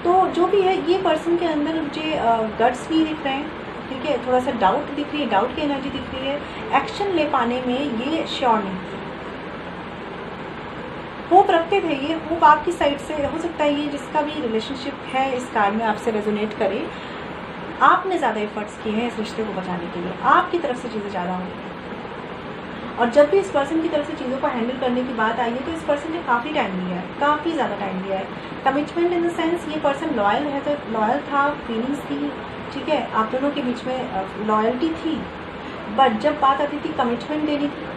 तो जो भी है, ये पर्सन के अंदर मुझे गट्स नहीं दिख रहे हैं, ठीक है। थोड़ा सा डाउट दिख रही है, डाउट की एनर्जी दिख रही है, एक्शन ले पाने में ये श्योर नहीं थे। होप रखते थे, ये होप आपकी साइड से हो सकता है, ये जिसका भी रिलेशनशिप है इस कार्ड में आपसे रेजोनेट करे, आपने ज़्यादा एफर्ट्स किए हैं इस रिश्ते को बचाने के लिए, आपकी तरफ से चीज़ें ज़्यादा होंगी। और जब भी इस पर्सन की तरफ से चीज़ों को हैंडल करने की बात आई है, तो इस पर्सन ने काफ़ी टाइम लिया है, काफ़ी ज़्यादा टाइम लिया है। कमिटमेंट इन द सेंस, ये पर्सन लॉयल है, तो लॉयल था, फीलिंग्स थी, ठीक है, आप दोनों के बीच में लॉयल्टी थी। बट जब बात आती थी कमिटमेंट देने की,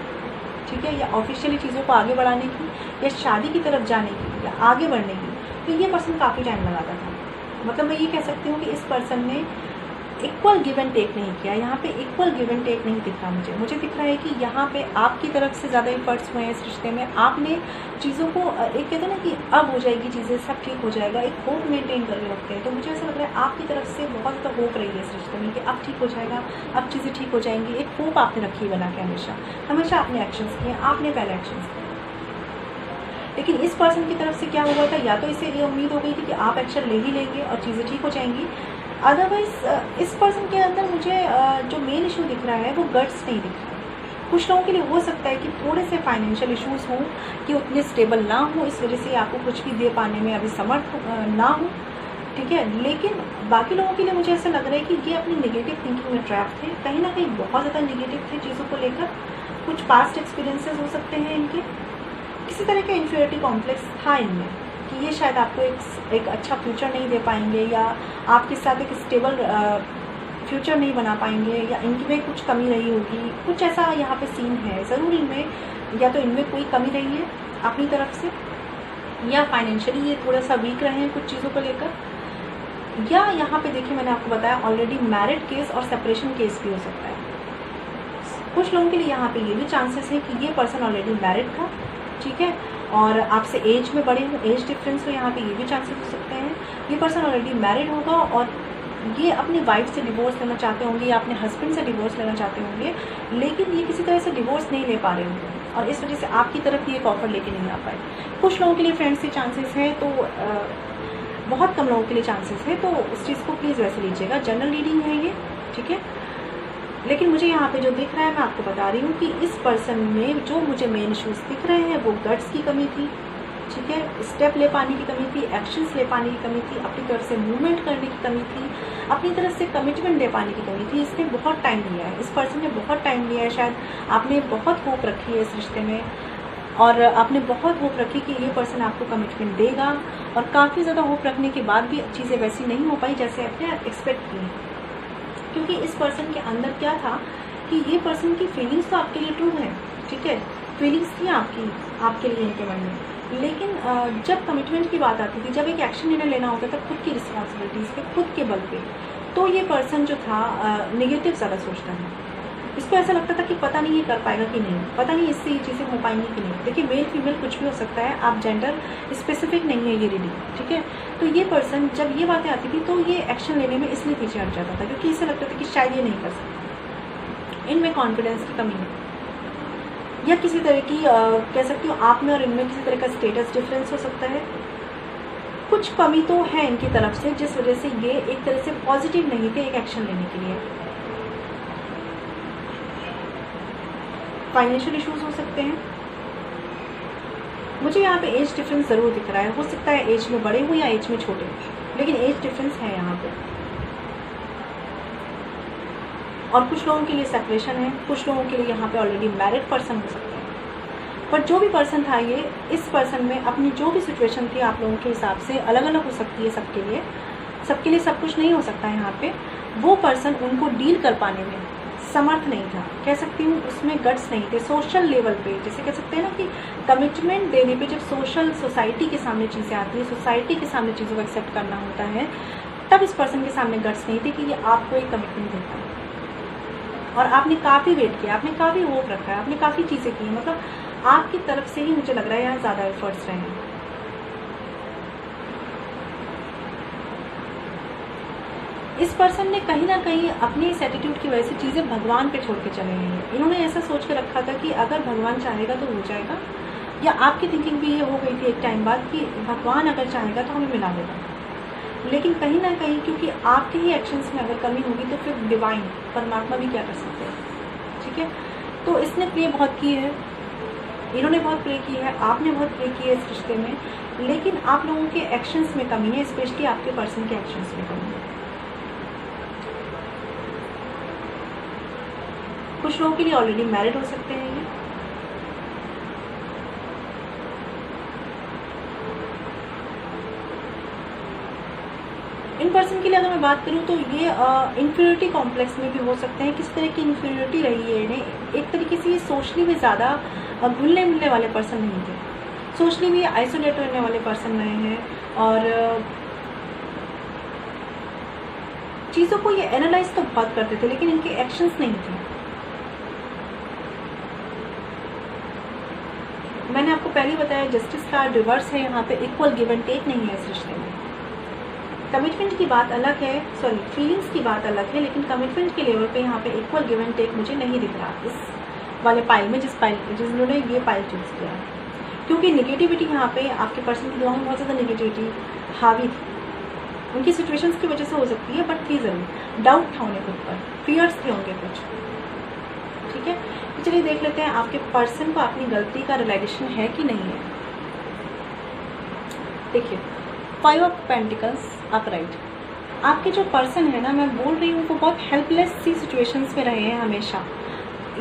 ठीक है, या ऑफिशियली चीज़ों को आगे बढ़ाने की, या शादी की तरफ जाने की, या आगे बढ़ने की, तो ये पर्सन काफ़ी टाइम लगाता था। मतलब मैं ये कह सकती हूँ कि इस पर्सन ने इक्वल गिव एंड टेक नहीं किया, यहाँ पे इक्वल गिव एंड टेक नहीं दिख रहा मुझे दिख रहा है कि यहाँ पे आपकी तरफ से ज़्यादा एफर्ट्स हुए हैं इस रिश्ते में। आपने चीज़ों को, एक कहते हैं ना कि अब हो जाएगी चीज़ें, सब ठीक हो जाएगा, एक होप मेंटेन करके रखते हैं। तो मुझे ऐसा लग रहा है आपकी तरफ से बहुत ज़्यादा होप रही है इस रिश्ते में कि अब ठीक हो जाएगा, अब चीज़ें ठीक हो जाएंगी, एक होप आपने रखी है बना के, हमेशा आपने एक्शंस किए, आपने पहले एक्शंस किए। लेकिन इस पर्सन की तरफ से क्या हुआ था, या तो इसे ये उम्मीद हो गई थी कि आप एक्शन ले ही लेंगे और चीज़ें ठीक हो जाएंगी, अदरवाइज इस पर्सन के अंदर मुझे जो मेन इशू दिख रहा है वो गट्स नहीं दिख रहा है। कुछ लोगों के लिए हो सकता है कि थोड़े से फाइनेंशियल इश्यूज हों, कि उतने स्टेबल ना हो, इस वजह से आपको कुछ भी दे पाने में अभी समर्थ ना हो, ठीक है। लेकिन बाकी लोगों के लिए मुझे ऐसा लग रहा है कि ये अपनी नेगेटिव थिंकिंग में ट्रैप थे, कहीं ना कहीं बहुत ज़्यादा नेगेटिव थे चीज़ों को लेकर। कुछ पास्ट एक्सपीरियंसेस हो सकते हैं इनके, किसी तरह का इन्फीरियरिटी कॉम्प्लेक्स था इनमें कि ये शायद आपको एक अच्छा फ्यूचर नहीं दे पाएंगे, या आपके साथ एक स्टेबल फ्यूचर नहीं बना पाएंगे, या इनमें कुछ कमी रही होगी, कुछ ऐसा यहाँ पे सीन है। ज़रूर इनमें या तो इनमें कोई कमी रही है अपनी तरफ से, या फाइनेंशियली ये थोड़ा सा वीक रहे हैं कुछ चीज़ों को लेकर, या यहाँ पे देखिए मैंने आपको बताया ऑलरेडी मैरिड केस और सेपरेशन केस भी हो सकता है। कुछ लोगों के लिए यहाँ पे ये भी चांसेस है कि ये पर्सन ऑलरेडी मैरिड था, ठीक है, और आपसे एज में बड़े हो, एज डिफरेंस हो, यहाँ पे ये भी चांसेस हो सकते हैं। ये पर्सन ऑलरेडी मैरिड होगा और ये अपनी वाइफ से डिवोर्स लेना चाहते होंगे, या अपने हस्बैंड से डिवोर्स लेना चाहते होंगे, लेकिन ये किसी तरह से डिवोर्स नहीं ले पा रहे होंगे, और इस वजह से आपकी तरफ ये एक ऑफर लेके नहीं आ पाए। कुछ लोगों के लिए फ्रेंड्स के चांसेस हैं, तो बहुत कम लोगों के लिए चांसेस है, तो उस चीज़ को प्लीज़ वैसे लीजिएगा। जनरल रीडिंग है ये, ठीक है। लेकिन मुझे यहाँ पे जो दिख रहा है, मैं आपको बता रही हूँ कि इस पर्सन में जो मुझे मेन इश्यूज दिख रहे हैं वो गट्स की कमी थी, ठीक है। स्टेप ले पाने की कमी थी, एक्शंस ले पाने की कमी थी, अपनी तरफ से मूवमेंट करने की कमी थी, अपनी तरफ से कमिटमेंट दे पाने की कमी थी। इसने बहुत टाइम लिया है, इस पर्सन ने बहुत टाइम लिया है। शायद आपने बहुत होप रखी है इस रिश्ते में और आपने बहुत होप रखी कि ये पर्सन आपको कमिटमेंट देगा, और काफ़ी ज़्यादा होप रखने के बाद भी चीज़ें वैसी नहीं हो पाई जैसे आपने एक्सपेक्ट की। क्योंकि इस पर्सन के अंदर क्या था कि ये पर्सन की फीलिंग्स तो आपके लिए ट्रू है, ठीक है, फीलिंग्स थी आपके लिए इनके मन में, लेकिन जब कमिटमेंट की बात आती थी, जब एक एक्शन इन्हें लेना होता था खुद की रिस्पॉन्सिबिलिटीज़ पे, खुद के बल पे, तो ये पर्सन जो था नेगेटिव ज़्यादा सोचता है। इसको ऐसा लगता था कि पता नहीं ये कर पाएगा कि नहीं, पता नहीं इससे ये चीज़ें हो पाएंगी कि नहीं। देखिए मेल फीमेल कुछ भी हो सकता है, आप जेंडर स्पेसिफिक नहीं है ये रीडिंग, ठीक है। तो ये पर्सन जब ये बातें आती थी तो ये एक्शन लेने में इसलिए पीछे हट जाता था क्योंकि इसे लगता था कि शायद ये नहीं कर सकता, इनमें कॉन्फिडेंस की कमी है, या किसी तरह की कह सकती हूँ आप में और इनमें किसी तरह का स्टेटस डिफरेंस हो सकता है। कुछ कमी तो है इनकी तरफ से जिस वजह से ये एक तरह से पॉजिटिव नहीं थे एक एक्शन लेने के लिए। फाइनेंशियल इश्यूज हो सकते हैं। मुझे यहाँ पे एज डिफरेंस ज़रूर दिख रहा है, हो सकता है एज में बड़े हो या एज में छोटे, लेकिन एज डिफरेंस है यहाँ पे। और कुछ लोगों के लिए सेपरेशन है, कुछ लोगों के लिए यहाँ पे ऑलरेडी मैरिड पर्सन हो सकते हैं। पर जो भी पर्सन था ये, इस पर्सन में अपनी जो भी सिचुएशन थी आप लोगों के हिसाब से अलग अलग हो सकती है सबके लिए सब कुछ नहीं हो सकता है यहाँ पे। वो पर्सन उनको डील कर पाने में समर्थ नहीं था, कह सकती हूँ उसमें गट्स नहीं थे सोशल लेवल पे। जैसे कह सकते हैं ना कि कमिटमेंट देने पे जब सोसाइटी के सामने चीज़ें आती है, सोसाइटी के सामने चीज़ों को एक्सेप्ट करना होता है, तब इस पर्सन के सामने गट्स नहीं थे कि ये आपको एक कमिटमेंट देता है। और आपने काफ़ी वेट किया, आपने काफ़ी होप रखा है, आपने काफ़ी चीज़ें की, मतलब आपकी तरफ से ही मुझे लग रहा है यहाँ ज़्यादा एफर्ट्स रहे हैं। इस पर्सन ने कहीं ना कहीं अपने इस एटीट्यूड की वजह से चीज़ें भगवान पे छोड़ के चले हैं। इन्होंने ऐसा सोच के रखा था कि अगर भगवान चाहेगा तो हो जाएगा, या आपकी थिंकिंग भी ये हो गई थी एक टाइम बाद कि भगवान अगर चाहेगा तो हमें मिला देगा। लेकिन कहीं ना कहीं क्योंकि आपके ही एक्शंस में अगर कमी होगी तो फिर डिवाइन परमात्मा भी क्या कर सकते हैं, ठीक है। तो इसने प्रे बहुत की है, इन्होंने बहुत प्रे की है, आपने बहुत प्रे की है इस रिश्ते में, लेकिन आप लोगों के एक्शंस में कमी है, स्पेशली आपके पर्सन के एक्शंस में कमी है। कुछ लोगों के लिए ऑलरेडी मैरिड हो सकते हैं ये। इन पर्सन के लिए अगर मैं बात करूं तो ये इन्फीरियरिटी कॉम्प्लेक्स में भी हो सकते हैं। किस तरह की इन्फीरियरिटी रही है इन्हें, एक तरीके से ये सोशली भी ज़्यादा घुलने मिलने वाले पर्सन नहीं थे, सोशली भी आइसोलेट रहने वाले पर्सन रहे हैं, और चीज़ों को ये एनालाइज तो बहुत करते थे लेकिन इनके एक्शंस नहीं थे। मैंने आपको पहले बताया जस्टिस का रिवर्स है यहाँ पे, इक्वल गिव एंड टेक नहीं है इस रिश्ते में। कमिटमेंट की बात अलग है, सॉरी फीलिंग्स की बात अलग है, लेकिन कमिटमेंट के लेवल पे यहाँ पे इक्वल गिव एंड टेक मुझे नहीं दिख रहा इस वाले पाइल में, जिन्होंने ये पाइल चूज किया है। क्योंकि निगेटिविटी यहाँ पे आपके पर्सन की दुआ में बहुत ज़्यादा निगेटिविटी हावी थी, उनकी सिचुएशंस की वजह से हो सकती है, बट थी ज़रूर, डाउट था उन्हें खुद पर, फियर्स थे उनके कुछ, ठीक है। तो चलिए देख लेते हैं आपके पर्सन को अपनी गलती का रियलाइजेशन है कि नहीं है। देखिए 5 ऑफ पेंटिकल्स अपराइट, आपके जो पर्सन है ना, मैं बोल रही हूँ वो बहुत हेल्पलेस सी सिचुएशंस में रहे हैं हमेशा।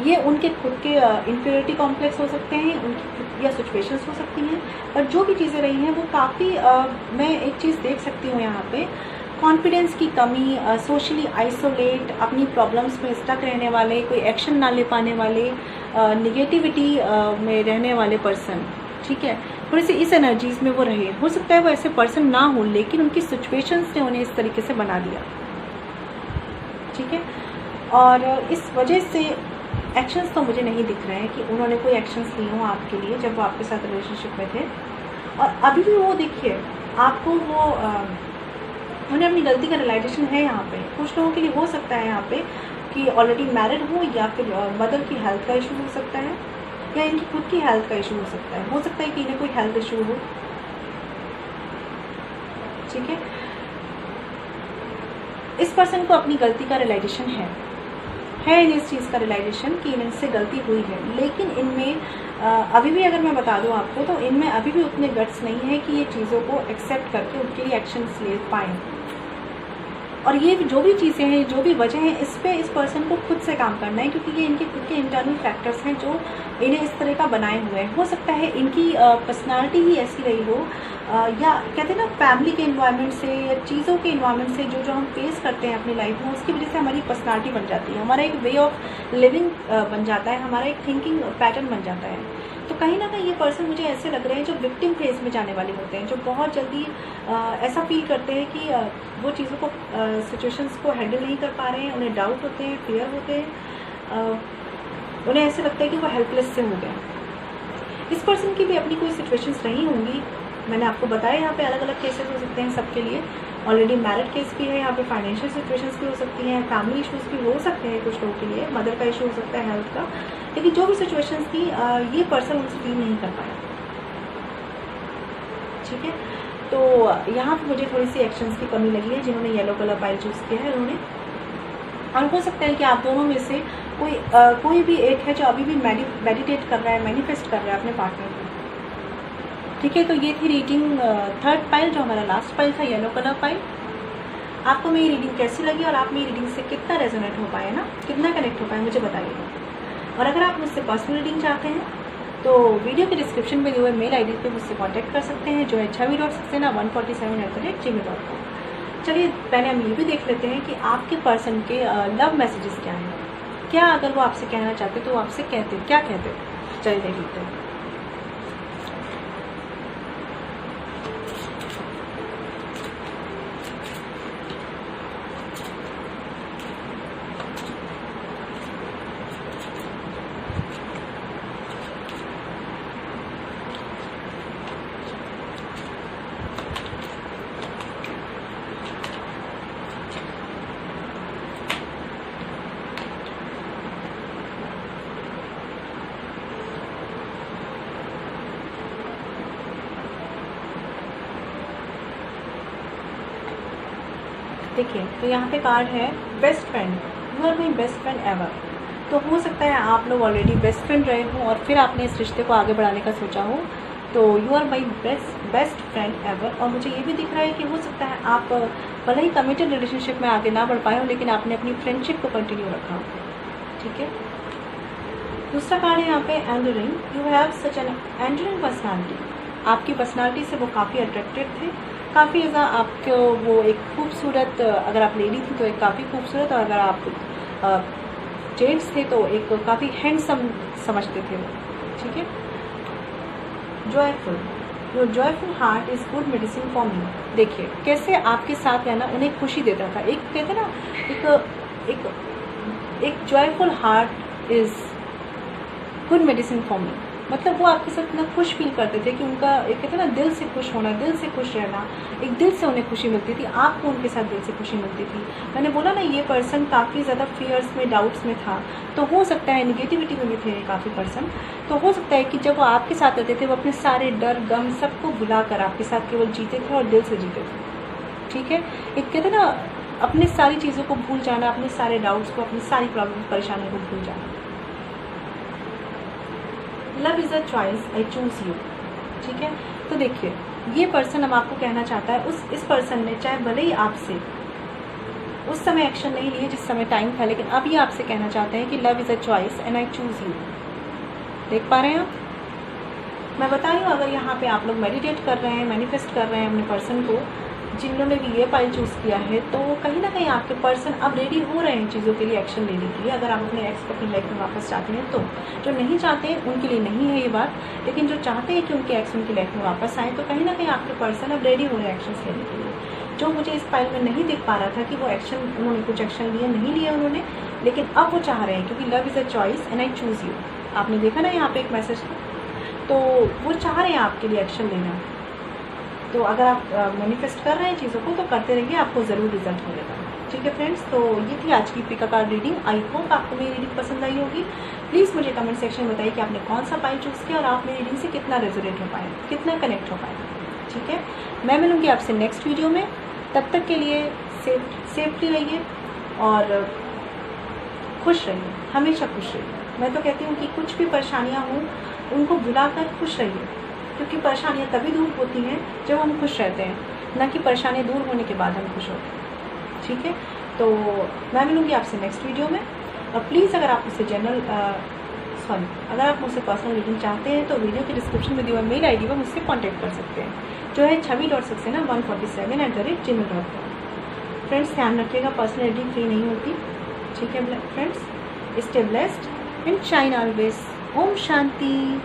ये उनके खुद के इन्फीरियरिटी कॉम्प्लेक्स हो सकते हैं, उनकी खुद या सिचुएशंस हो सकती हैं, और जो भी चीज़ें रही हैं वो काफ़ी मैं एक चीज़ देख सकती हूँ यहाँ पे, कॉन्फिडेंस की कमी, सोशली आइसोलेट, अपनी प्रॉब्लम्स में स्टक रहने वाले, कोई एक्शन ना ले पाने वाले, निगेटिविटी में रहने वाले पर्सन, ठीक है। थोड़ी सी इस एनर्जीज में वो रहे, हो सकता है वो ऐसे पर्सन ना हो लेकिन उनकी सिचुएशंस ने उन्हें इस तरीके से बना दिया, ठीक है। और इस वजह से एक्शंस तो मुझे नहीं दिख रहे हैं कि उन्होंने कोई एक्शंस लिए हों आपके लिए जब वो आपके साथ रिलेशनशिप में थे, और अभी भी वो देखिए आपको वो उन्हें अपनी गलती का रियलाइजेशन है यहाँ पे। कुछ लोगों के लिए हो सकता है यहाँ पे कि ऑलरेडी मैरिड हो, या फिर मदर की हेल्थ का इशू हो सकता है, या इनकी खुद की हेल्थ का इशू हो सकता है कि इन्हें कोई हेल्थ इशू हो, ठीक है। इस पर्सन को अपनी गलती का रियलाइजेशन है इन्हें इस चीज़ का रियलाइजेशन कि इनसे गलती हुई है, लेकिन इनमें अभी भी अगर मैं बता दूं आपको तो इनमें अभी भी उतने गट्स नहीं है कि ये चीज़ों को एक्सेप्ट करके उनके लिए एक्शंस ले पाएँ। और ये जो भी चीज़ें हैं, जो भी वजह हैं, इस पे इस पर्सन को खुद से काम करना है, क्योंकि ये इनके खुद के इंटरनल फैक्टर्स हैं जो इन्हें इस तरह का बनाए हुए हैं। हो सकता है इनकी पर्सनालिटी ही ऐसी रही हो, या कहते हैं ना फैमिली के इन्वायरमेंट से या चीज़ों के इन्वायरमेंट से जो हम फेस करते हैं अपनी लाइफ में, उसकी वजह से हमारी पर्सनालिटी बन जाती है, हमारा एक वे ऑफ लिविंग बन जाता है, हमारा एक थिंकिंग पैटर्न बन जाता है। तो कहीं ना कहीं ये पर्सन मुझे ऐसे लग रहे हैं जो विक्टिम फेज में जाने वाले होते हैं, जो बहुत जल्दी ऐसा फील करते हैं कि वो चीज़ों को सिचुएशंस को हैंडल नहीं कर पा रहे हैं, उन्हें डाउट होते हैं, फियर होते हैं, उन्हें ऐसे लगता है कि वो हेल्पलेस से हो गए। इस पर्सन की भी अपनी कोई सिचुएशंस रही होंगी, मैंने आपको बताया यहाँ पे अलग अलग केसेस हो सकते हैं सबके लिए। ऑलरेडी मैरिड केस भी है, यहाँ पे फाइनेंशियल सिचुएशंस भी हो सकती हैं, फैमिली इश्यूज़ भी हो सकते हैं कुछ लोगों के लिए, मदर का इशू हो सकता है, हेल्थ का। लेकिन जो भी सिचुएशंस थी ये पर्सन उनसे डील नहीं कर पाया। ठीक है, तो यहाँ पे मुझे थोड़ी सी एक्शंस की कमी लगी है जिन्होंने येलो कलर पाइल चूज़ किया है उन्होंने। और हो सकता है कि आप दोनों में से कोई भी एक है जो अभी भी मेडिटेट कर रहा है, मैनिफेस्ट कर रहा है अपने पार्टनर को। ठीक है, तो ये थी रीडिंग थर्ड पाइल, जो हमारा लास्ट पाइल था, येलो कलर पाइल। आपको मेरी रीडिंग कैसी लगी और आप मेरी रीडिंग से कितना रेजोनेट हो पाए ना, कितना कनेक्ट हो पाए, मुझे बताइएगा। और अगर आप मुझसे पर्सनल रीडिंग चाहते हैं तो वीडियो के डिस्क्रिप्शन में दिए हुए मेल आईडी पे मुझसे कांटेक्ट कर सकते हैं, जो है chavi.saxena147@gmail.com। चलिए पहले हम ये भी देख लेते हैं कि आपके पर्सन के लव मैसेजेस क्या हैं, क्या अगर वो आपसे कहना चाहते तो वो आपसे क्या कहते। चलिए देख लेते हैं। देखिए, तो यहाँ पे कार्ड है best friend, you are my best friend ever. तो हो सकता है आप लोग ऑलरेडी बेस्ट फ्रेंड रहे हों और फिर आपने इस रिश्ते को आगे बढ़ाने का सोचा हो, तो you are my best friend ever. और मुझे ये भी दिख रहा है कि हो सकता है आप भले ही कमिटेड रिलेशनशिप में आगे ना बढ़ पाए हो, लेकिन आपने अपनी फ्रेंडशिप को कंटिन्यू रखा हो। ठीक है, दूसरा कार्ड है यहाँ पे endearing, you have such an endearing personality. आपकी पर्सनैलिटी से वो काफ़ी अट्रैक्टेड थे, काफ़ी ज़्यादा आपको वो एक खूबसूरत, अगर आप लेडी थी तो एक काफ़ी खूबसूरत, और अगर आप जेंट्स थे तो एक काफ़ी हैंडसम समझते थे वो। ठीक है, joyful, your joyful heart is good medicine for me. देखिए कैसे आपके साथ रहना उन्हें खुशी देता था। एक कहते ना एक joyful heart is good medicine for me, मतलब वो आपके साथ इतना खुश फील करते थे कि उनका एक कहते हैं ना दिल से खुश होना, दिल से खुश रहना, एक दिल से उन्हें खुशी मिलती थी, आपको उनके साथ दिल से खुशी मिलती थी। मैंने बोला ना ये पर्सन काफ़ी ज़्यादा फियर्स में, डाउट्स में था, तो हो सकता है निगेटिविटी में भी थे काफ़ी पर्सन। तो हो सकता है कि जब वो आपके साथ रहते थे वो अपने सारे डर गम सबको भुलाकर आपके साथ केवल जीते थे और दिल से जीते थे। ठीक है, एक कहते ना अपनी सारी चीज़ों को भूल जाना, अपने सारे डाउट्स को, अपनी सारी प्रॉब्लम परेशानियों को भूल जाना। Love is a choice, I choose you. ठीक है, तो देखिए ये पर्सन अब आपको कहना चाहता है, इस पर्सन ने चाहे भले ही आपसे उस समय एक्शन नहीं लिए जिस समय टाइम था, लेकिन अब ये आपसे कहना चाहते हैं कि love is a choice and I choose you. देख पा रहे हैं आप? मैं बता रही हूँ, अगर यहाँ पे आप लोग मेडिटेट कर रहे हैं, मैनिफेस्ट कर रहे हैं अपने पर्सन को, जिन्होंने भी ये पाइल चूज़ किया है, तो कहीं ना कहीं आपके पर्सन अब रेडी हो रहे हैं चीज़ों के लिए, एक्शन लेने के लिए। अगर आप अपने एक्स को अपनी लाइफ में वापस चाहते हैं तो, जो नहीं चाहते हैं उनके लिए नहीं है ये बात, लेकिन जो चाहते हैं कि उनके एक्स उनकी लाइफ में वापस आए, तो कहीं ना कहीं आपके पर्सन अब रेडी हो रहे हैं एक्शन लेने के लिए। जो मुझे इस पाइल में नहीं दिख पा रहा था कि वो एक्शन, उन्होंने कुछ एक्शन लिए नहीं लिए उन्होंने, लेकिन अब वो चाह रहे हैं, क्योंकि love is a choice and I choose you. आपने देखा ना यहाँ पे एक मैसेज, तो वो चाह रहे हैं आपके लिए एक्शन लेना। तो अगर आप मैनिफेस्ट कर रहे हैं चीज़ों को तो करते रहिए, आपको ज़रूर रिजल्ट मिलेगा। ठीक है फ्रेंड्स, तो ये थी आज की पिका कार्ड रीडिंग। आई होप आपको मेरी रीडिंग पसंद आई होगी। प्लीज़ मुझे कमेंट सेक्शन में बताइए कि आपने कौन सा पाइल चूज़ किया और आप मेरी रीडिंग से कितना रेजोनेट हो पाए, कितना कनेक्ट हो पाए। ठीक है, मैं मिलूँगी आपसे नेक्स्ट वीडियो में। तब तक के लिए सेफ्टी रहिए और खुश रहिए, हमेशा खुश रहिए। मैं तो कहती हूँ कि कुछ भी परेशानियाँ हों उनको भुलाकर खुश रहिए, क्योंकि परेशानियाँ तभी दूर होती हैं जब हम खुश रहते हैं, ना कि परेशानियाँ दूर होने के बाद हम खुश होते हैं। ठीक है, तो मैं मिलूँगी आपसे नेक्स्ट वीडियो में। और प्लीज़ अगर आप मुझसे अगर आप मुझसे पर्सनल रीडिंग चाहते हैं तो वीडियो के डिस्क्रिप्शन में दी हुई मेल ID पर मुझसे कॉन्टैक्ट कर सकते हैं, जो है chhavi.saxena147@gmail.com। फ्रेंड्स ध्यान रखिएगा, पर्सनल रीडिंग फ्री नहीं होती। ठीक है friends, stay blessed and shine always. ओम शांति।